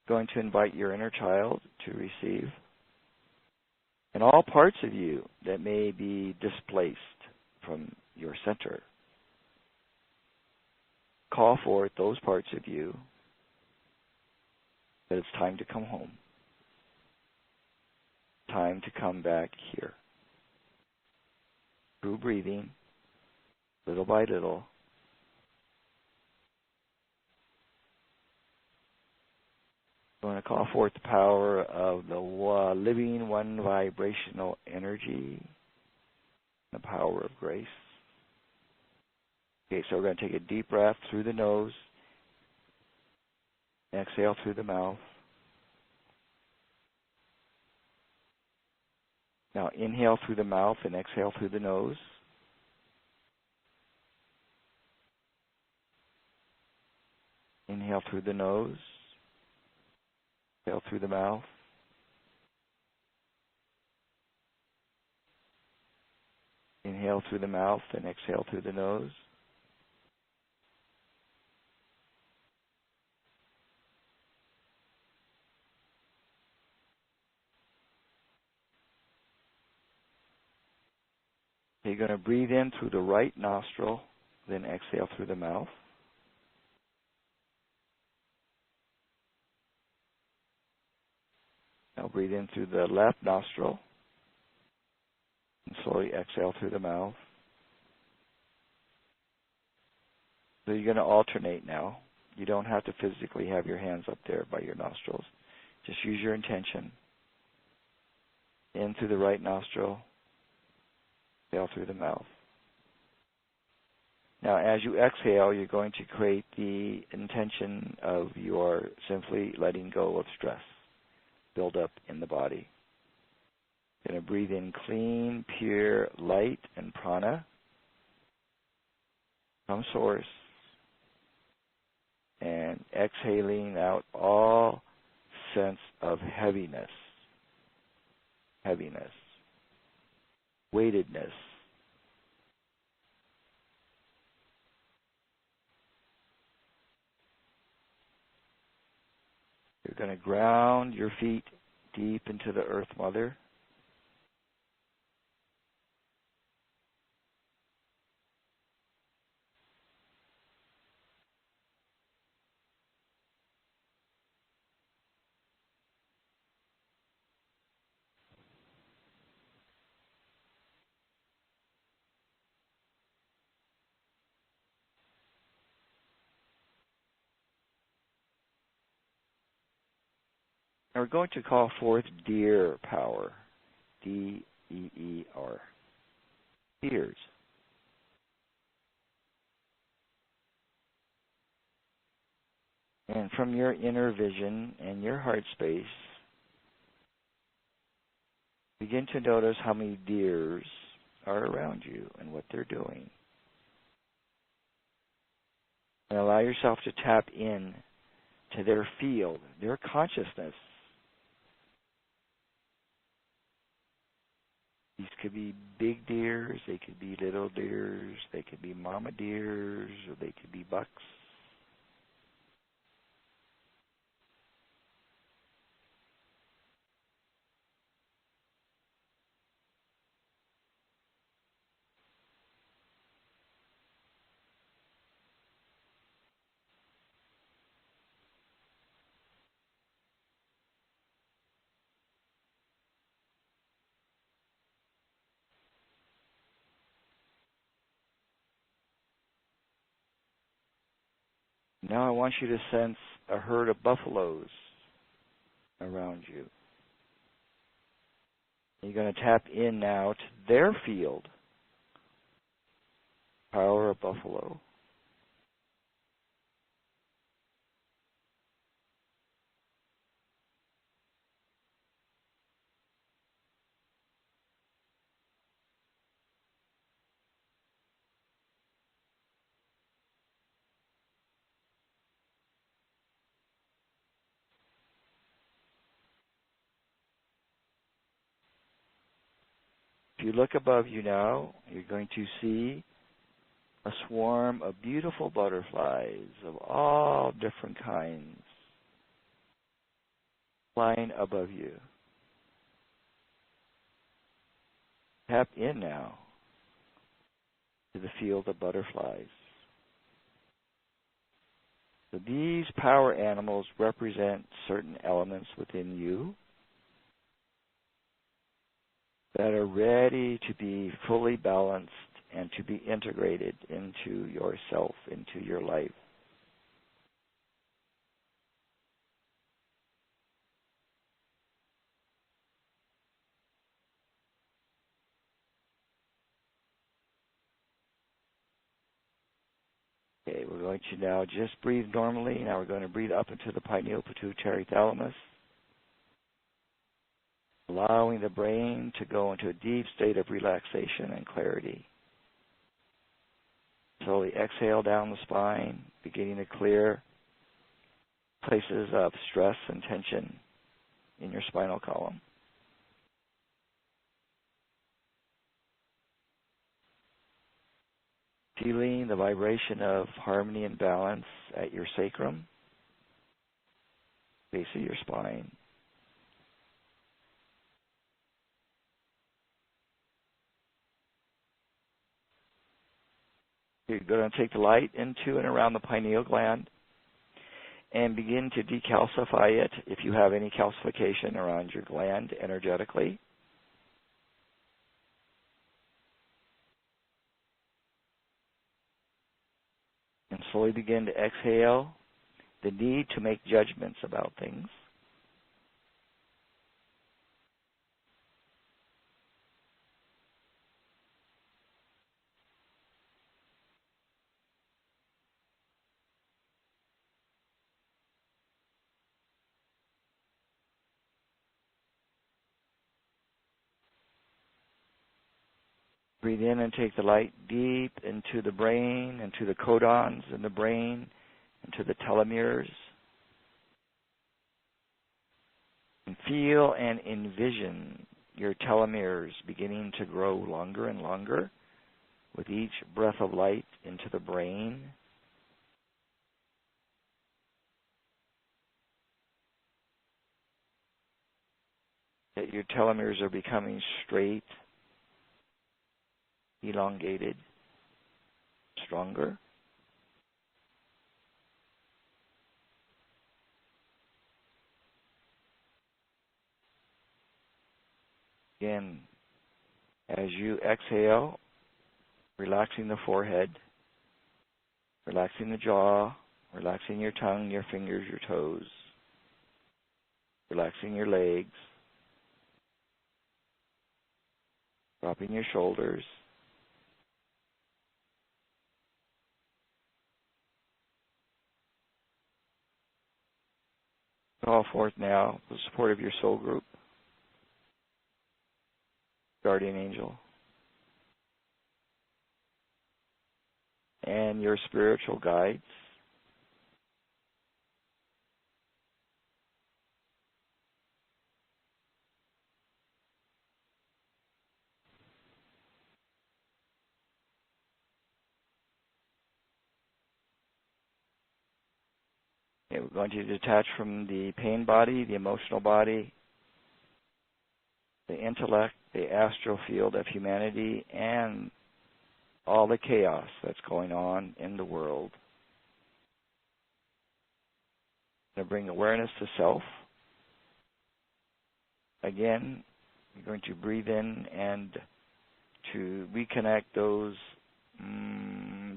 Going to invite your inner child to receive, and all parts of you that may be displaced from your center. Call forth those parts of you that it's time to come home. Time to come back here. Through breathing, little by little. I'm going to call forth the power of the living one vibrational energy, the power of grace. Okay, so we're going to take a deep breath through the nose, exhale through the mouth. Now inhale through the mouth and exhale through the nose. Inhale through the nose. Exhale through the mouth. Inhale through the mouth and exhale through the nose. You're going to breathe in through the right nostril, then exhale through the mouth. Now breathe in through the left nostril, and slowly exhale through the mouth. So you're going to alternate now. You don't have to physically have your hands up there by your nostrils. Just use your intention. In through the right nostril, exhale through the mouth. Now, as you exhale, you're going to create the intention of your simply letting go of stress build up in the body. You're going to breathe in clean, pure light and prana from source, and exhaling out all sense of heaviness, weightedness. You're going to ground your feet deep into the Earth Mother. Now we're going to call forth deer power. D-E-E-R. Deers. And from your inner vision and your heart space, begin to notice how many deers are around you and what they're doing. And allow yourself to tap in to their field, their consciousness. These could be big deers, they could be little deers, they could be mama deers, or they could be bucks. Now I want you to sense a herd of buffaloes around you. You're going to tap in now to their field. Power of buffalo. If you look above you now, you're going to see a swarm of beautiful butterflies of all different kinds flying above you. Tap in now to the field of butterflies. So these power animals represent certain elements within you that are ready to be fully balanced and to be integrated into yourself, into your life. Okay, we're going to now just breathe normally. Now we're going to breathe up into the pineal pituitary thalamus, allowing the brain to go into a deep state of relaxation and clarity. Slowly exhale down the spine, beginning to clear places of stress and tension in your spinal column. Feeling the vibration of harmony and balance at your sacrum, base of your spine. You're going to take the light into and around the pineal gland and begin to decalcify it if you have any calcification around your gland energetically. And slowly begin to exhale the need to make judgments about things. Breathe in and take the light deep into the brain, into the codons in the brain, into the telomeres. And feel and envision your telomeres beginning to grow longer and longer with each breath of light into the brain. That your telomeres are becoming straight, elongated, stronger. Again, as you exhale, relaxing the forehead, relaxing the jaw, relaxing your tongue, your fingers, your toes. relaxing your legs, dropping your shoulders. Call forth now the support of your soul group, guardian angel, and your spiritual guides. Okay, we're going to detach from the pain body, the emotional body, the intellect, the astral field of humanity, and all the chaos that's going on in the world. To bring awareness to self. Again, you're going to breathe in and to reconnect those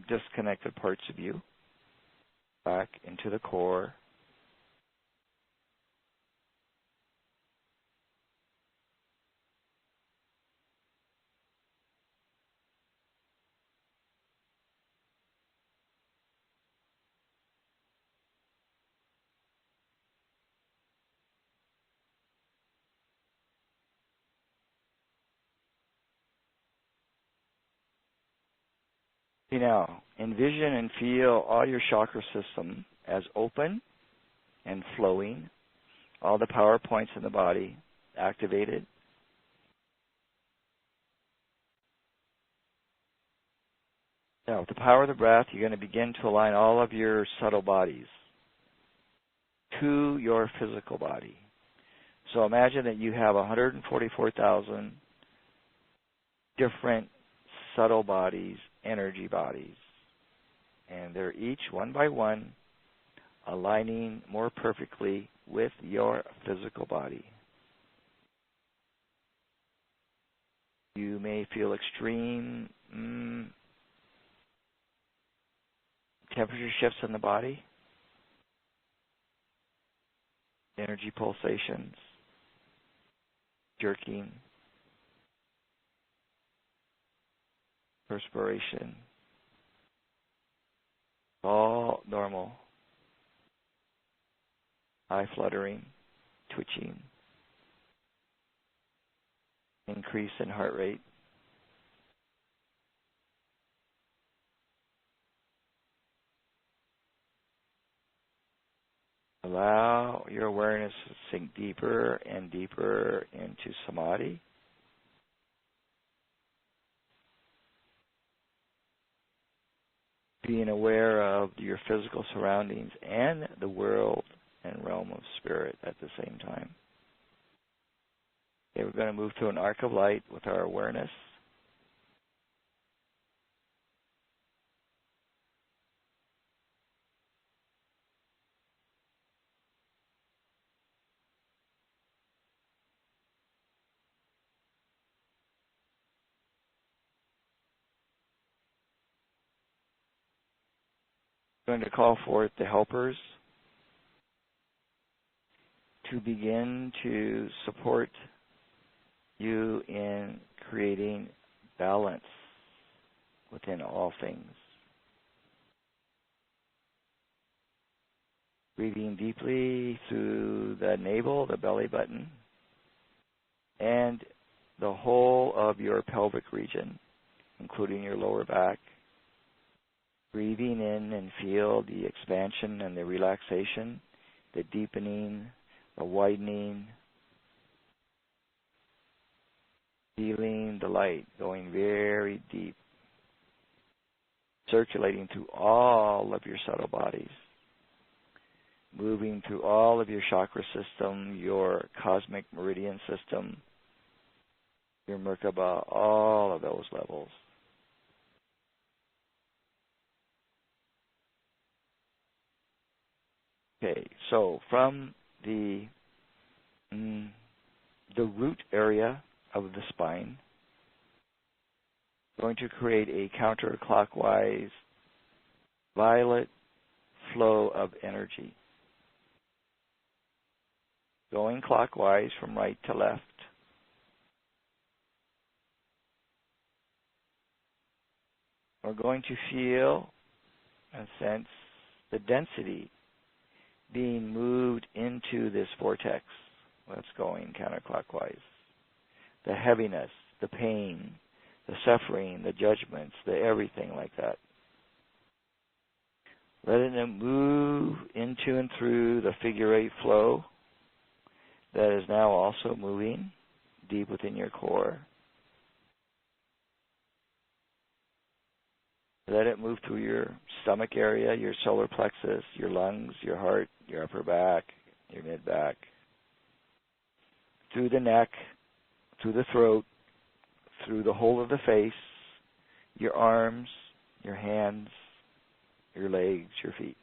disconnected parts of you back into the core. See now, envision and feel all your chakra system as open and flowing, all the power points in the body activated. Now, with the power of the breath, you're going to begin to align all of your subtle bodies to your physical body. So imagine that you have 144,000 different subtle bodies, energy bodies, and they're each one by one aligning more perfectly with your physical body. You may feel extreme temperature shifts in the body, energy pulsations, jerking, perspiration, all normal. Eye fluttering, twitching, increase in heart rate. Allow your awareness to sink deeper and deeper into samadhi. Being aware of your physical surroundings and the world and realm of spirit at the same time. Okay, we're going to move through an arc of light with our awareness. We're going to call forth the helpers to begin to support you in creating balance within all things. Breathing deeply through the navel, the belly button, and the whole of your pelvic region, including your lower back. Breathing in and feel the expansion and the relaxation, the deepening, the widening, feeling the light going very deep, circulating through all of your subtle bodies, moving through all of your chakra system, your cosmic meridian system, your Merkaba, all of those levels. Okay, so from the root area of the spine, going to create a counterclockwise violet flow of energy. going clockwise from right to left. We're going to feel and sense the density being moved into this vortex that's going counterclockwise. The heaviness, the pain, the suffering, the judgments, the everything like that. Letting it move into and through the figure eight flow that is now also moving deep within your core. Let it move through your stomach area, your solar plexus, your lungs, your heart, your upper back, your mid-back, through the neck, through the throat, through the whole of the face, your arms, your hands, your legs, your feet.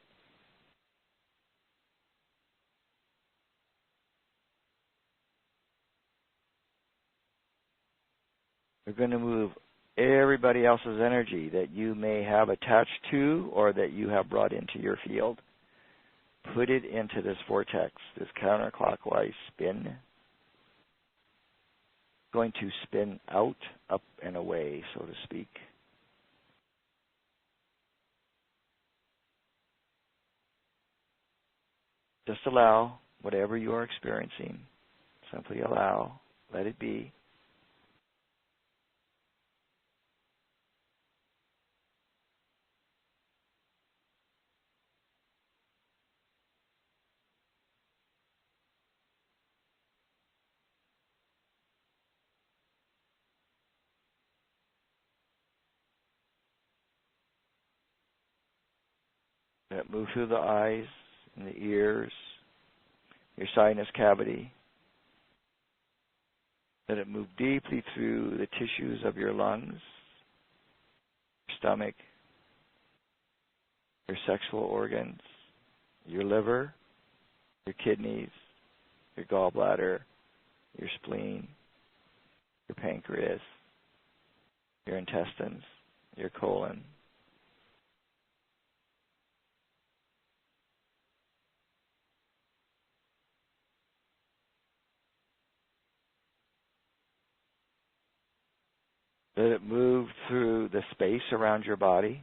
We're going to move everybody else's energy that you may have attached to or that you have brought into your field. Put it into this vortex, this counterclockwise spin. Going to spin out, up, and away, so to speak. Just allow whatever you are experiencing. Simply allow. Let it be. Let it move through the eyes and the ears, your sinus cavity. Let it move deeply through the tissues of your lungs, your stomach, your sexual organs, your liver, your kidneys, your gallbladder, your spleen, your pancreas, your intestines, your colon. Let it move through the space around your body.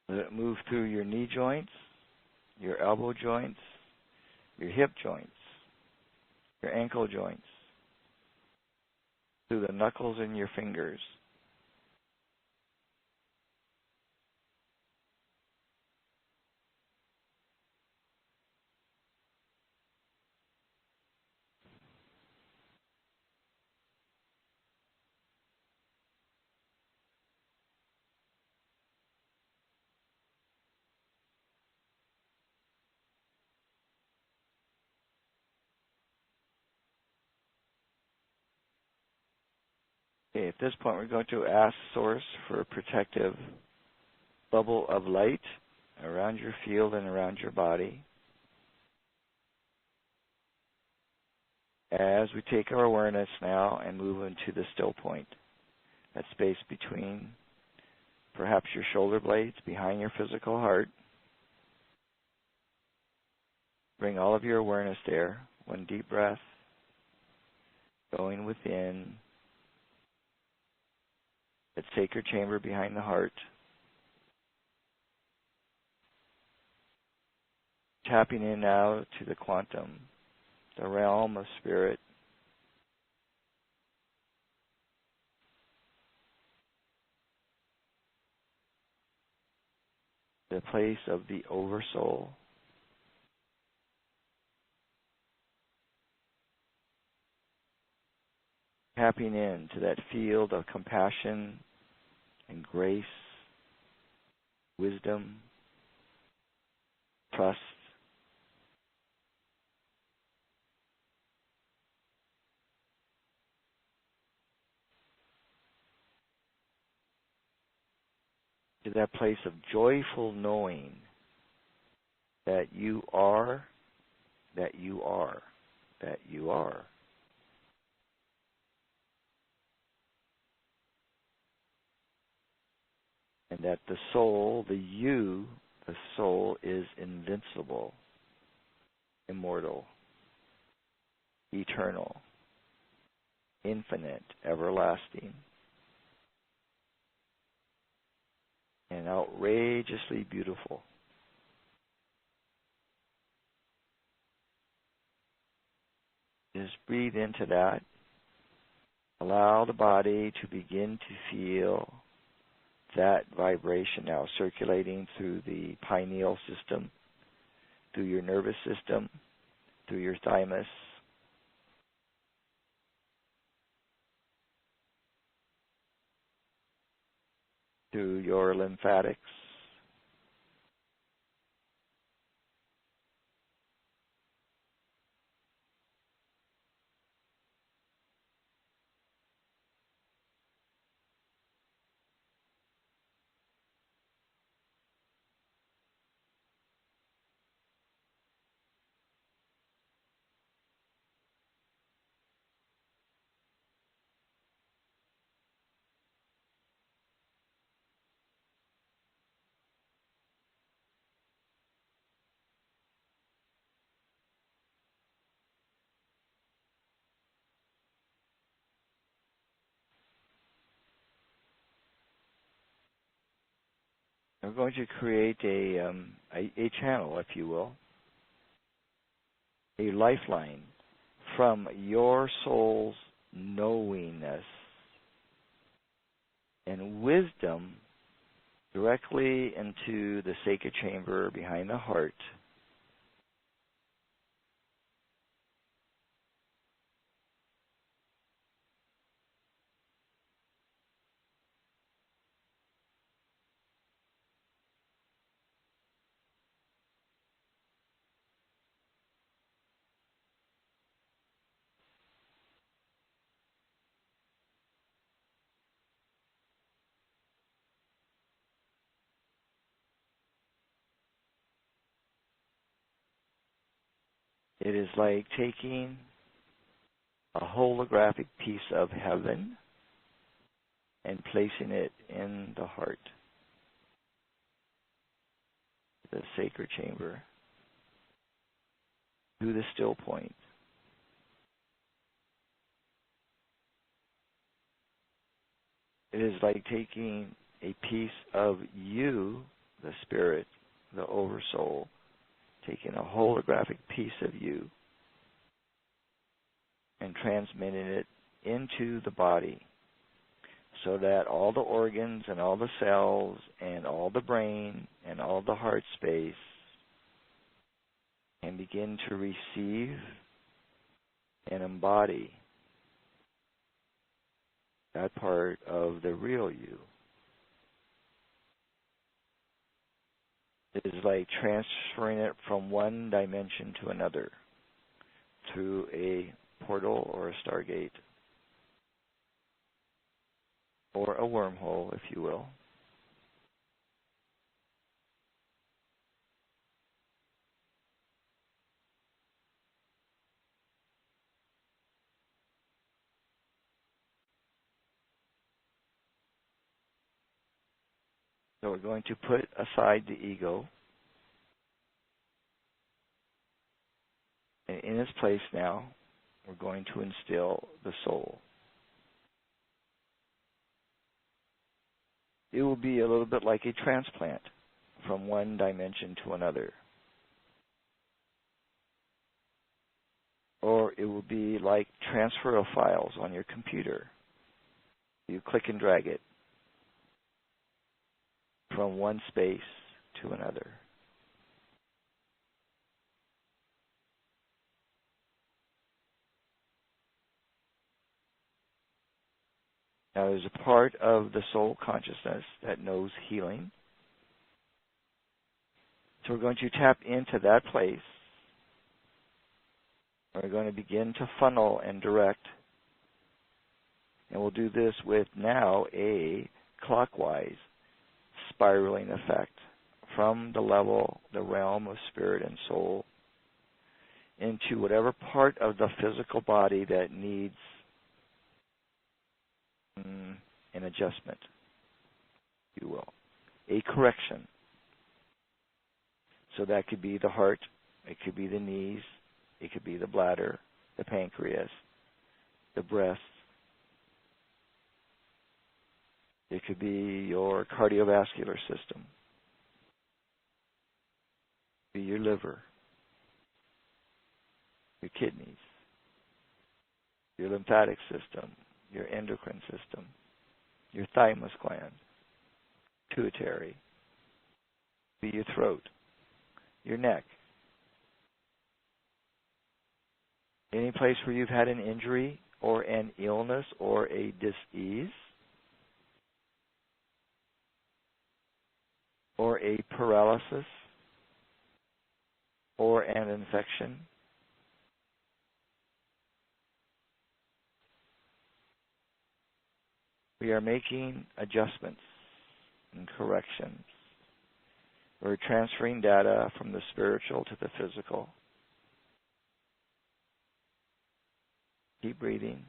Let it move through your knee joints, your elbow joints, your hip joints, your ankle joints, through the knuckles and your fingers. Okay, at this point we're going to ask Source for a protective bubble of light around your field and around your body. As we take our awareness now and move into the still point, that space between perhaps your shoulder blades, behind your physical heart. Bring all of your awareness there. One deep breath, going within that sacred chamber behind the heart. Tapping in now to the quantum, the realm of spirit. the place of the oversoul. Tapping into that field of compassion and grace, wisdom, trust. To that place of joyful knowing that you are, that you are, that you are. And that the soul, the soul is invincible, immortal, eternal, infinite, everlasting, and outrageously beautiful. Just breathe into that. Allow the body to begin to feel that vibration now circulating through the pineal system, through your nervous system, through your thymus, through your lymphatics, we're going to create a channel, if you will, a lifeline from your soul's knowingness and wisdom directly into the sacred chamber behind the heart. It is like taking a holographic piece of heaven and placing it in the heart, the sacred chamber, through the still point. It is like taking a piece of you, the spirit, the oversoul, taking a holographic piece of you and transmitting it into the body so that all the organs and all the cells and all the brain and all the heart space can begin to receive and embody that part of the real you. It is like transferring it from one dimension to another through a portal or a stargate or a wormhole, if you will. So we're going to put aside the ego, and in its place now, we're going to instill the soul. It will be a little bit like a transplant from one dimension to another. Or it will be like transfer of files on your computer. You click and drag it from one space to another. Now, there's a part of the soul consciousness that knows healing. So we're going to tap into that place. We're going to begin to funnel and direct. And we'll do this with now a clockwise spiraling effect from the level, the realm of spirit and soul, into whatever part of the physical body that needs an adjustment, if you will, a correction. So that could be the heart, it could be the knees, it could be the bladder, the pancreas, the breast. It could be your cardiovascular system, it could be your liver, your kidneys, your lymphatic system, your endocrine system, your thymus gland, pituitary, be your throat, your neck. Any place where you've had an injury or an illness or a dis-ease or a paralysis or an infection. We are making adjustments and corrections. We're transferring data from the spiritual to the physical. Keep breathing.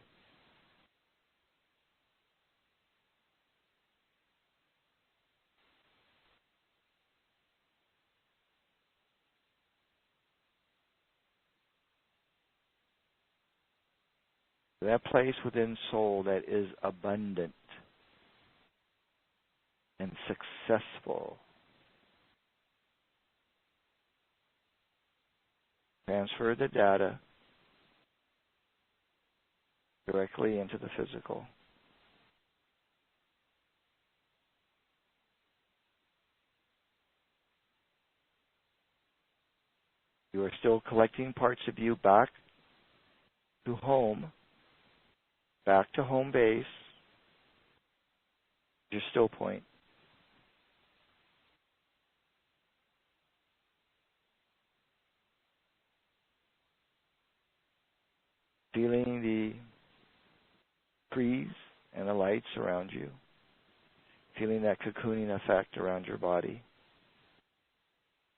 That place within soul that is abundant and successful. Transfer the data directly into the physical. You are still collecting parts of you back to home, back to home base, your still point. Feeling the breeze and the lights around you. Feeling that cocooning effect around your body.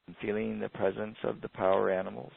And feeling the presence of the power animals.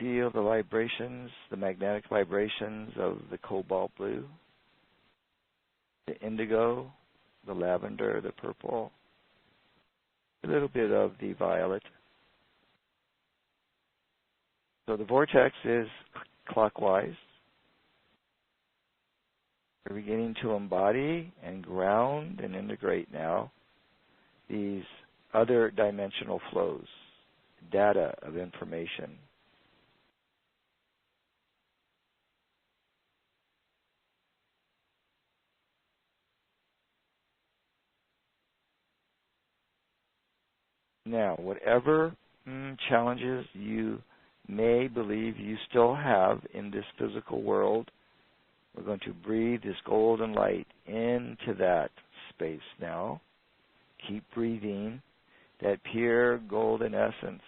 Feel the vibrations, the magnetic vibrations of the cobalt blue, the indigo, the lavender, the purple, a little bit of the violet. So the vortex is clockwise. We're beginning to embody and ground and integrate now these other dimensional flows, data of information. Now, whatever challenges you may believe you still have in this physical world, we're going to breathe this golden light into that space now. Keep breathing that pure golden essence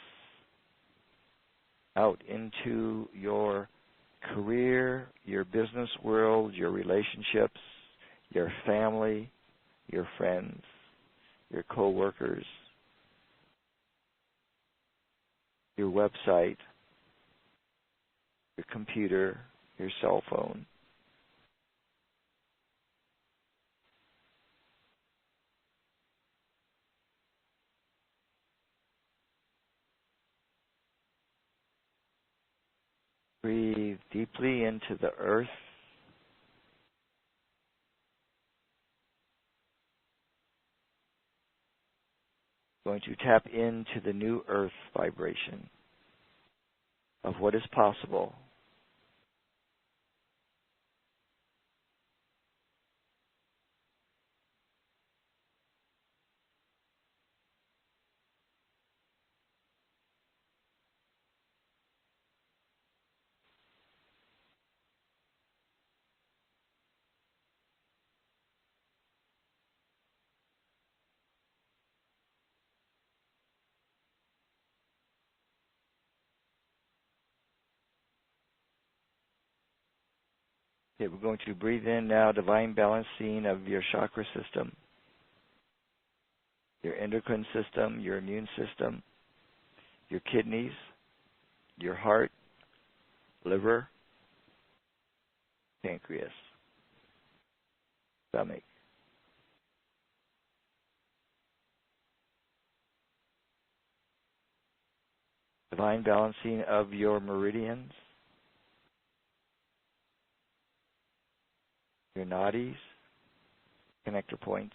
out into your career, your business world, your relationships, your family, your friends, your co-workers, your website, your computer, your cell phone. Breathe deeply into the earth. Going to tap into the new earth vibration of what is possible. Okay, we're going to breathe in now divine balancing of your chakra system, your endocrine system, your immune system, your kidneys, your heart, liver, pancreas, stomach. Divine balancing of your meridians, your nadis, connector points,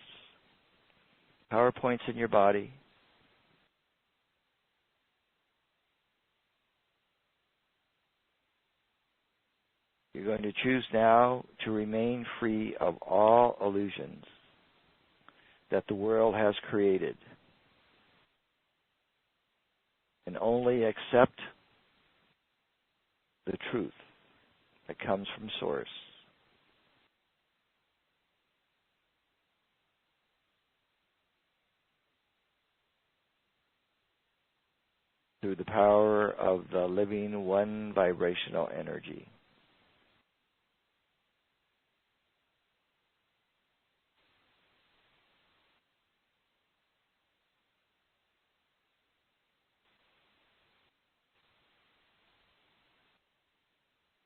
power points in your body. You're going to choose now to remain free of all illusions that the world has created and only accept the truth that comes from Source. Through the power of the living one vibrational energy.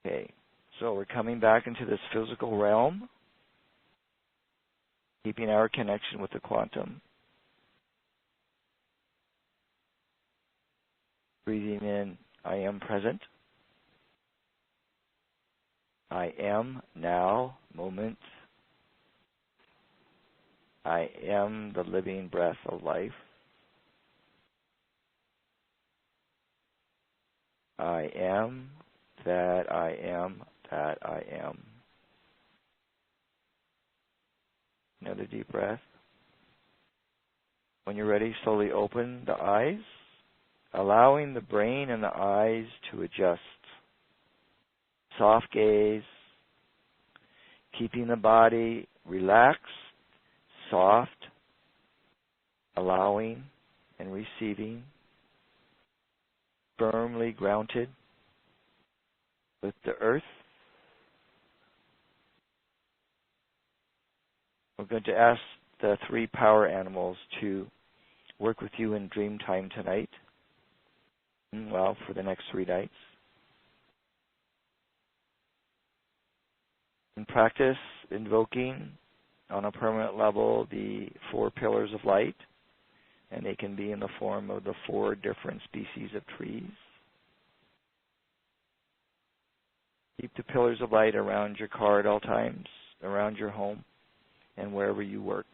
Okay, so we're coming back into this physical realm, keeping our connection with the quantum. Breathing in, I am present. I am now, moment. I am the living breath of life. I am that I am that I am. Another deep breath. When you're ready, slowly open the eyes, allowing the brain and the eyes to adjust. Soft gaze, keeping the body relaxed, soft, allowing and receiving, firmly grounded with the earth. We're going to ask the 3 power animals to work with you in dream time tonight. Well, for the next 3 nights. And practice invoking on a permanent level the 4 pillars of light, and they can be in the form of the 4 different species of trees. Keep the pillars of light around your car at all times, around your home, and wherever you work.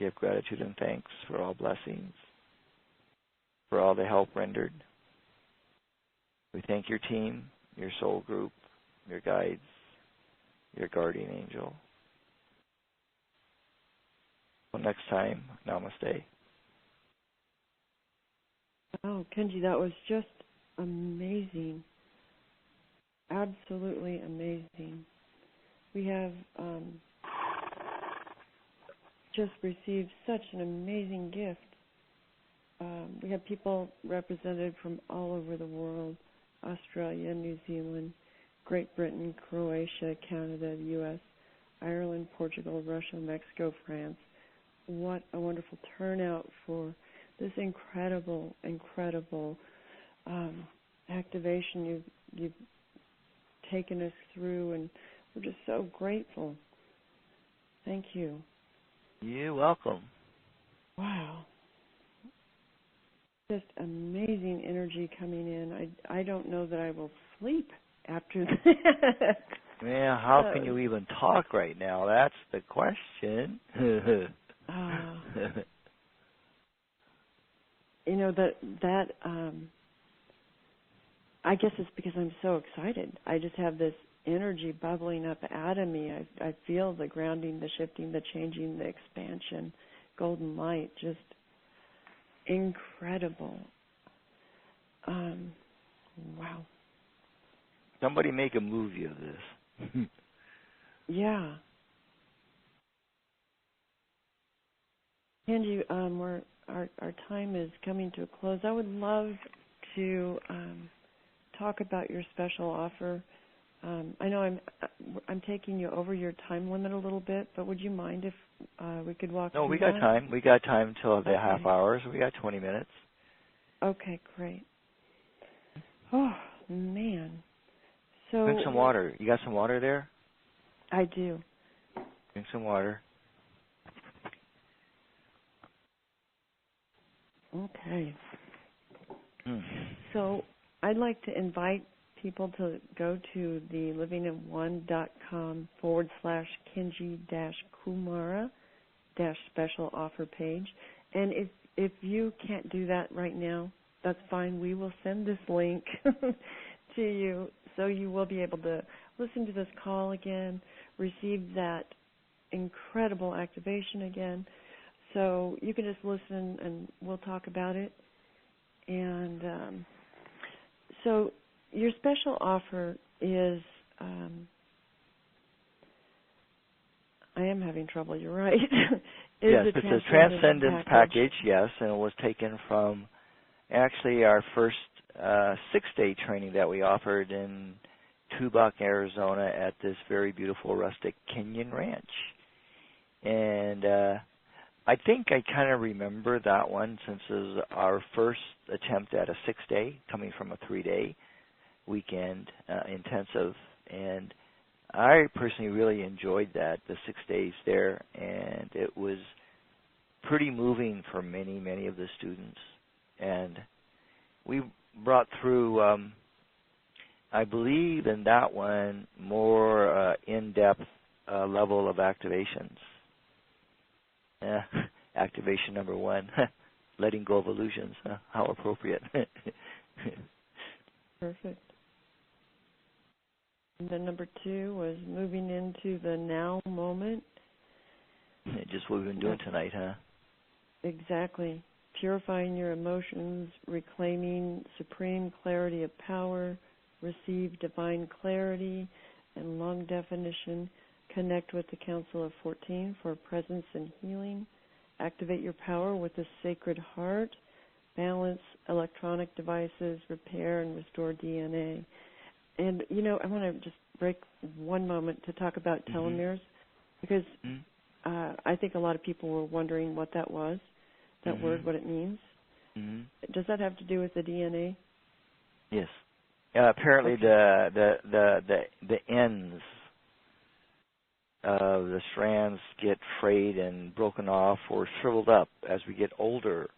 Give gratitude and thanks for all blessings, for all the help rendered. We thank your team, your soul group, your guides, your guardian angel. Until next time, namaste. Oh, Kenji, that was just amazing. Absolutely amazing. We have just received such an amazing gift. We have people represented from all over the world: Australia, New Zealand, Great Britain, Croatia, Canada, the U.S., Ireland, Portugal, Russia, Mexico, France. What a wonderful turnout for this incredible activation you've taken us through, and we're just so grateful. Thank you. You're welcome. Wow. just amazing energy coming in. I don't know that I will sleep after that. Yeah, how can you even talk right now? That's the question. You know, that I guess it's because I'm so excited. I just have this energy bubbling up out of me. I feel the grounding, the shifting, the changing, the expansion, golden light, just incredible. Wow. Somebody make a movie of this. Yeah. Kenji, our time is coming to a close. I would love to talk about your special offer. I know I'm taking you over your time limit a little bit, but would you mind if we could walk through No, we got that? time. We got time until the half hour, so we got 20 minutes. Okay, great. Oh, man. So Drink some water. You got some water there? I do. Drink some water. Okay. So I'd like to invite people to go to the livinginone.com/Kenji-Kumara-special offer page. And if you can't do that right now, that's fine. We will send this link to you so you will be able to listen to this call again, receive that incredible activation again. So you can just listen and we'll talk about it. And so your special offer is, I am having trouble, you're right. Yes, it's a transcendence package, yes, and it was taken from actually our first 6-day training that we offered in Tubac, Arizona at this very beautiful rustic Kenyan ranch. And I think I kind of remember that one since it was our first attempt at a 6-day, coming from a 3-day weekend intensive. And I personally really enjoyed that, the 6 days there, and it was pretty moving for many, many of the students. And we brought through, I believe in that one, more in-depth level of activations. Activation number 1, letting go of illusions. How appropriate. Perfect. And then number 2 was moving into the now moment. Just what we've been doing tonight, huh? Exactly. Purifying your emotions, reclaiming supreme clarity of power, receive divine clarity and long definition, connect with the Council of 14 for presence and healing, activate your power with the Sacred Heart, balance electronic devices, repair and restore DNA. And, you know, I want to just break one moment to talk about telomeres because I think a lot of people were wondering what that was, that word, what it means. Does that have to do with the DNA? Yes. Apparently the ends of the strands get frayed and broken off or shriveled up as we get older,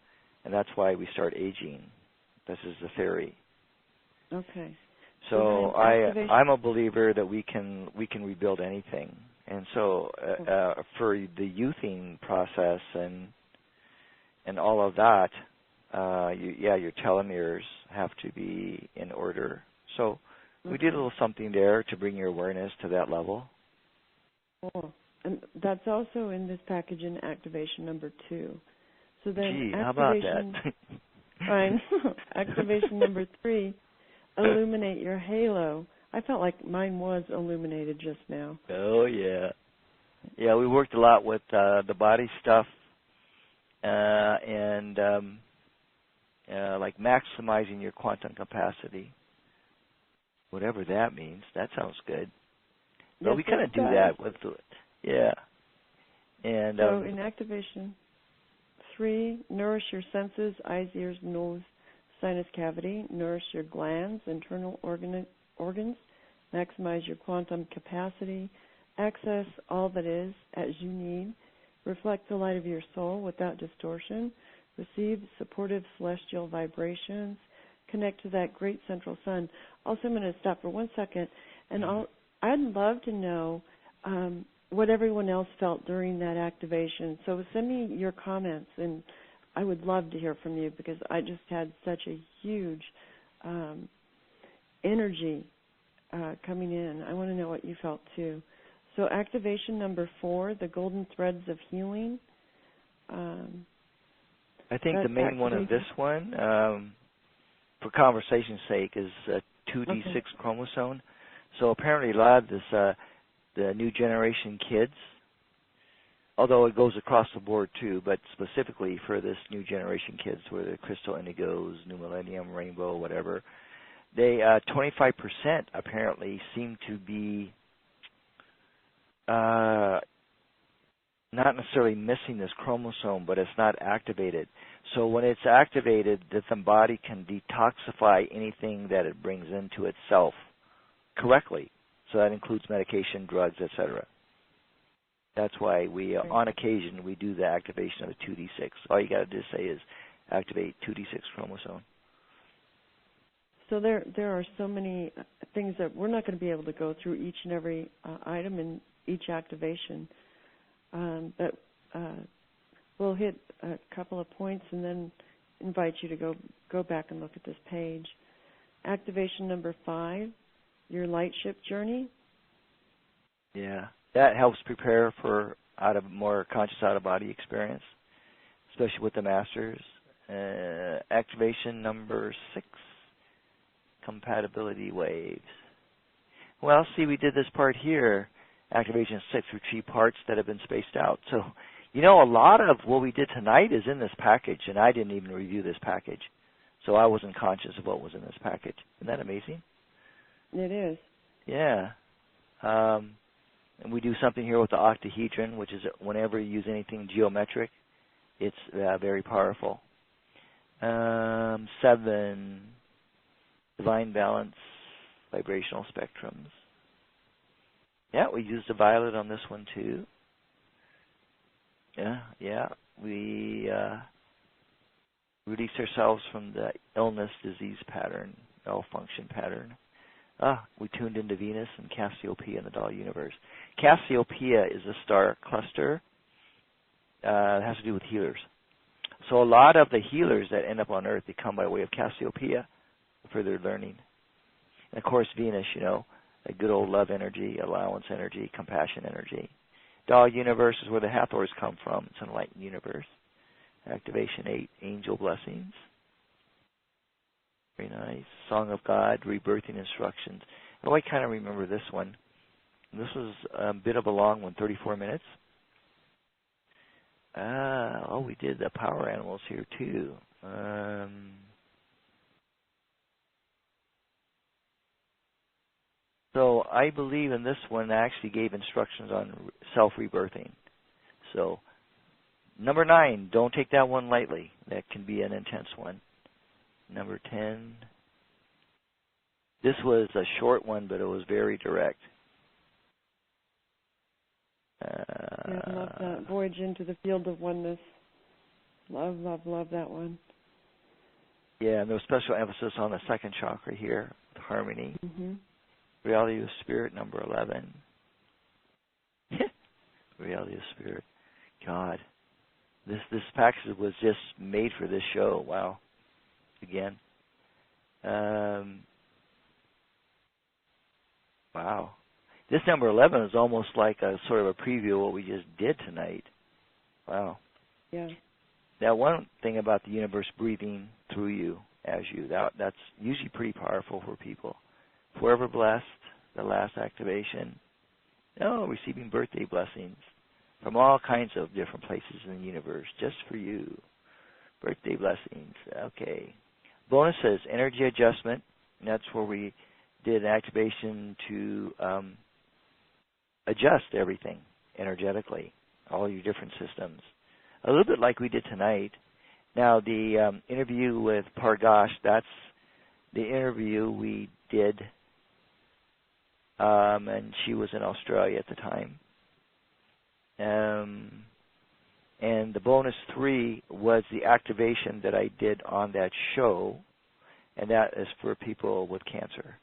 and that's why we start aging. This is the theory. Okay. So I'm a believer that we can rebuild anything, and so for the youthing process and all of that, your telomeres have to be in order. So we did a little something there to bring your awareness to that level. Cool. And that's also in this package in activation number 2. So then how about that? Fine. Activation number 3, illuminate your halo. I felt like mine was illuminated just now. Oh, yeah. Yeah, we worked a lot with the body stuff and like maximizing your quantum capacity, whatever that means. That sounds good. But we kind of do that with And so in activation 3, nourish your senses, eyes, ears, nose, sinus cavity, nourish your glands, internal organs, maximize your quantum capacity, access all that is as you need, reflect the light of your soul without distortion, receive supportive celestial vibrations, connect to that great central sun. Also, I'm going to stop for 1 second, and I'd love to know what everyone else felt during that activation. So send me your comments, and I would love to hear from you because I just had such a huge energy coming in. I want to know what you felt too. So activation number 4, the golden threads of healing. I think the main one of this one, for conversation's sake, is a 2D6 chromosome. So apparently a lot of this, the new generation kids, although it goes across the board too, but specifically for this new generation kids, where the crystal indigos, new millennium, rainbow, whatever, they 25% apparently seem to be not necessarily missing this chromosome, but it's not activated. So when it's activated, the body can detoxify anything that it brings into itself correctly. So that includes medication, drugs, etc. That's why we, on occasion, we do the activation of a 2D6. All you got to do say is activate 2D6 chromosome. So there are so many things that we're not going to be able to go through each and every item in each activation. But we'll hit a couple of points and then invite you to go back and look at this page. Activation number 5, your lightship journey. Yeah, that helps prepare for more conscious out-of-body experience, especially with the masters. Activation number 6, compatibility waves. Well, see, we did this part here. Activation 6 with 3 parts that have been spaced out. So, a lot of what we did tonight is in this package, and I didn't even review this package. So I wasn't conscious of what was in this package. Isn't that amazing? It is. Yeah. And we do something here with the octahedron, which is whenever you use anything geometric, it's very powerful. 7, divine balance, vibrational spectrums. Yeah, we used the violet on this one too. Yeah. We release ourselves from the illness, disease pattern, malfunction pattern. We tuned into Venus and Cassiopeia in the doll universe. Cassiopeia is a star cluster. It has to do with healers. So a lot of the healers that end up on Earth, they come by way of Cassiopeia for their learning. And of course, Venus, a good old love energy, allowance energy, compassion energy. Doll universe is where the Hathors come from. It's an enlightened universe. Activation 8, angel blessings. Very nice. Song of God, rebirthing instructions. Oh, I kind of remember this one. This was a bit of a long one, 34 minutes. We did the power animals here too. So I believe in this one I actually gave instructions on self-rebirthing. So number 9, don't take that one lightly. That can be an intense one. Number 10. This was a short one, but it was very direct. Yeah, I love that. Voyage into the field of oneness. Love that one. Yeah, and there was special emphasis on the second chakra here, with harmony. Mm-hmm. Reality of Spirit, number 11. Reality of Spirit. God, this package was just made for this show. Wow. Again. Wow. This number 11 is almost like a sort of a preview of what we just did tonight. Wow. Yeah. Now, one thing about the universe breathing through you, as you, that's usually pretty powerful for people. Forever blessed, the last activation. Receiving birthday blessings from all kinds of different places in the universe, just for you. Birthday blessings. Okay. Bonuses, energy adjustment. And that's where we did an activation to adjust everything energetically, all your different systems. A little bit like we did tonight. Now, the interview with Pargash, that's the interview we did, and she was in Australia at the time. And the bonus 3 was the activation that I did on that show, and that is for people with cancer,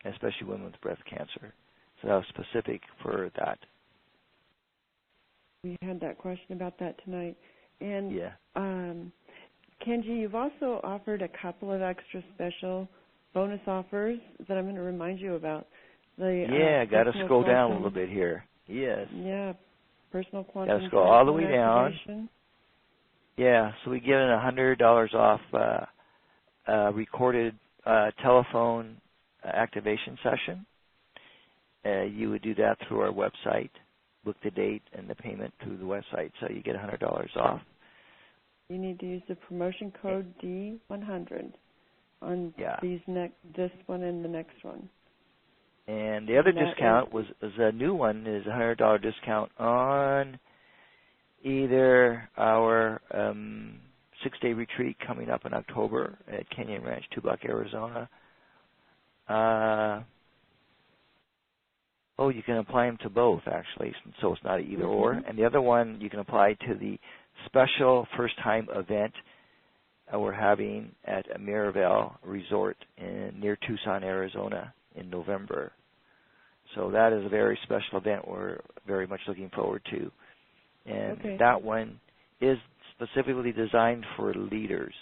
especially women with breast cancer. So that was specific for that. We had that question about that tonight. And yeah. Kenji, you've also offered a couple of extra special bonus offers that I'm going to remind you about. I got to scroll down a little bit here. Yes. Yeah, personal quantum. Got to scroll all the way down. Yeah, so we give it $100 off recorded telephone activation session. You would do that through our website. Book the date and the payment through the website, so you get $100 off. You need to use the promotion code D100 on this one and the next one. And the other discount was a new one, is a $100 discount on either our 6-day retreat coming up in October at Canyon Ranch, Tubac, Arizona. You can apply them to both, actually, so it's not an either or. And the other one, you can apply to the special first-time event we're having at a Mirabelle Resort near Tucson, Arizona in November. So that is a very special event we're very much looking forward to. And that one is specifically designed for leaders.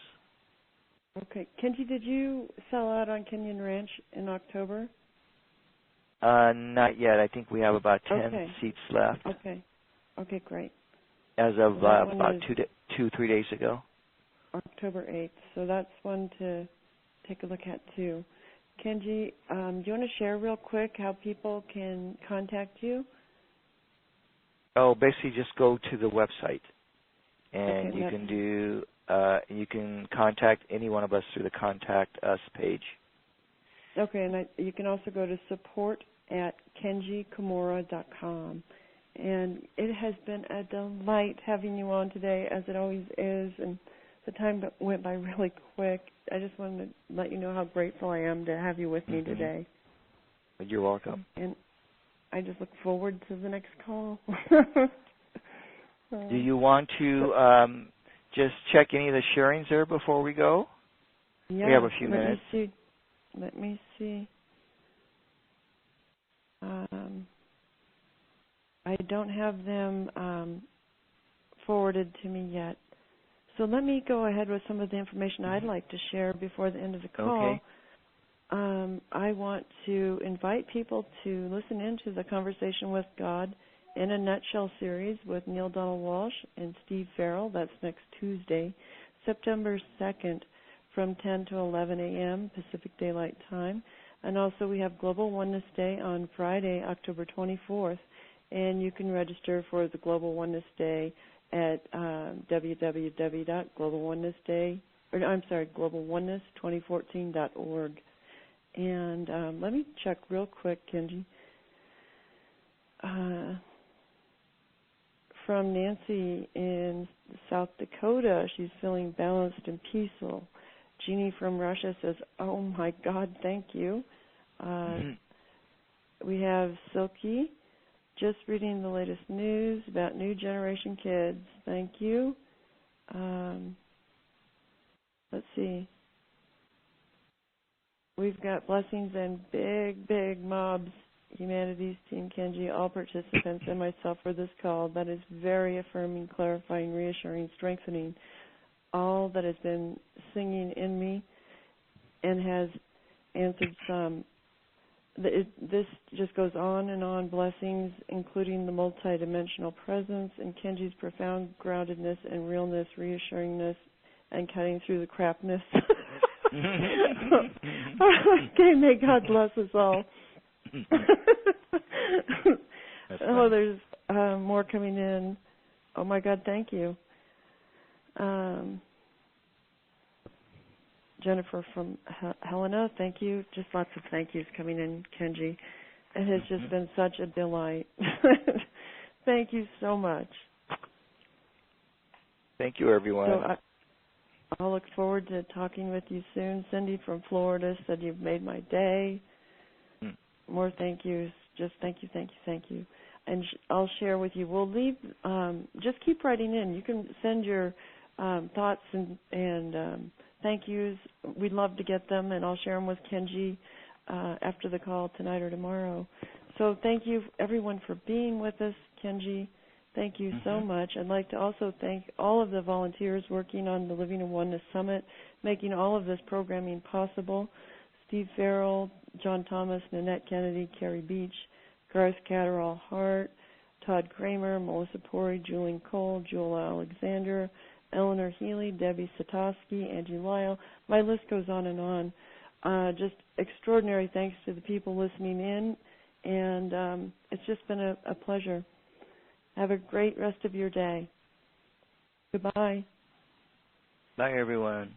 Okay. Kenji, did you sell out on Canyon Ranch in October? Not yet. I think we have about 10 seats left. Okay, great. As of about 2-3 days ago. October 8th. So that's one to take a look at, too. Kenji, do you want to share real quick how people can contact you? Basically just go to the website, and you can contact any one of us through the Contact Us page. Okay, and you can also go to support@kenjikumara.com. And it has been a delight having you on today, as it always is, and the time went by really quick. I just wanted to let you know how grateful I am to have you with me today. You're welcome. And I just look forward to the next call. Do you want to just check any of the sharings there before we go? Yeah, we have a few minutes. Let me see. I don't have them forwarded to me yet. So let me go ahead with some of the information I'd like to share before the end of the call. Okay. I want to invite people to listen into the Conversation with God in a Nutshell series with Neil Donald Walsh and Steve Farrell. That's next Tuesday, September 2nd, from 10 to 11 a.m. Pacific Daylight Time. And also we have Global Oneness Day on Friday, October 24th. And you can register for the Global Oneness Day at globaloneness2014.org. And let me check real quick, Kenji. From Nancy in South Dakota, she's feeling balanced and peaceful. Jeannie from Russia says, "Oh my God, thank you." We have Silky, just reading the latest news about new generation kids. Thank you. Let's see. We've got blessings and big mobs. Humanities Team Kenji, all participants, and myself for this call. That is very affirming, clarifying, reassuring, strengthening. All that has been singing in me and has answered some. This just goes on and on. Blessings, including the multidimensional presence and Kenji's profound groundedness and realness, reassuringness, and cutting through the crapness. Okay, may God bless us all. There's more coming in. Oh my God, thank you. Jennifer from Helena, thank you. Just lots of thank yous coming in, Kenji. It has just been such a delight. Thank you so much. Thank you, everyone. So I'll look forward to talking with you soon. Cindy from Florida said you've made my day. More thank yous. Just thank you. and I'll share with you. We'll leave. Just keep writing in. You can send your thoughts and thank yous. We'd love to get them, and I'll share them with Kenji after the call tonight or tomorrow. So thank you, everyone, for being with us. Kenji, thank you so much. I'd like to also thank all of the volunteers working on the Living in Oneness Summit, making all of this programming possible. Steve Farrell, John Thomas, Nanette Kennedy, Carrie Beach, Garth Catterall Hart, Todd Kramer, Melissa Pori, Julian Cole, Jewel Alexander, Eleanor Healy, Debbie Satosky, Angie Lyle. My list goes on and on. Just extraordinary thanks to the people listening in, and it's just been a pleasure. Have a great rest of your day. Goodbye. Bye, everyone.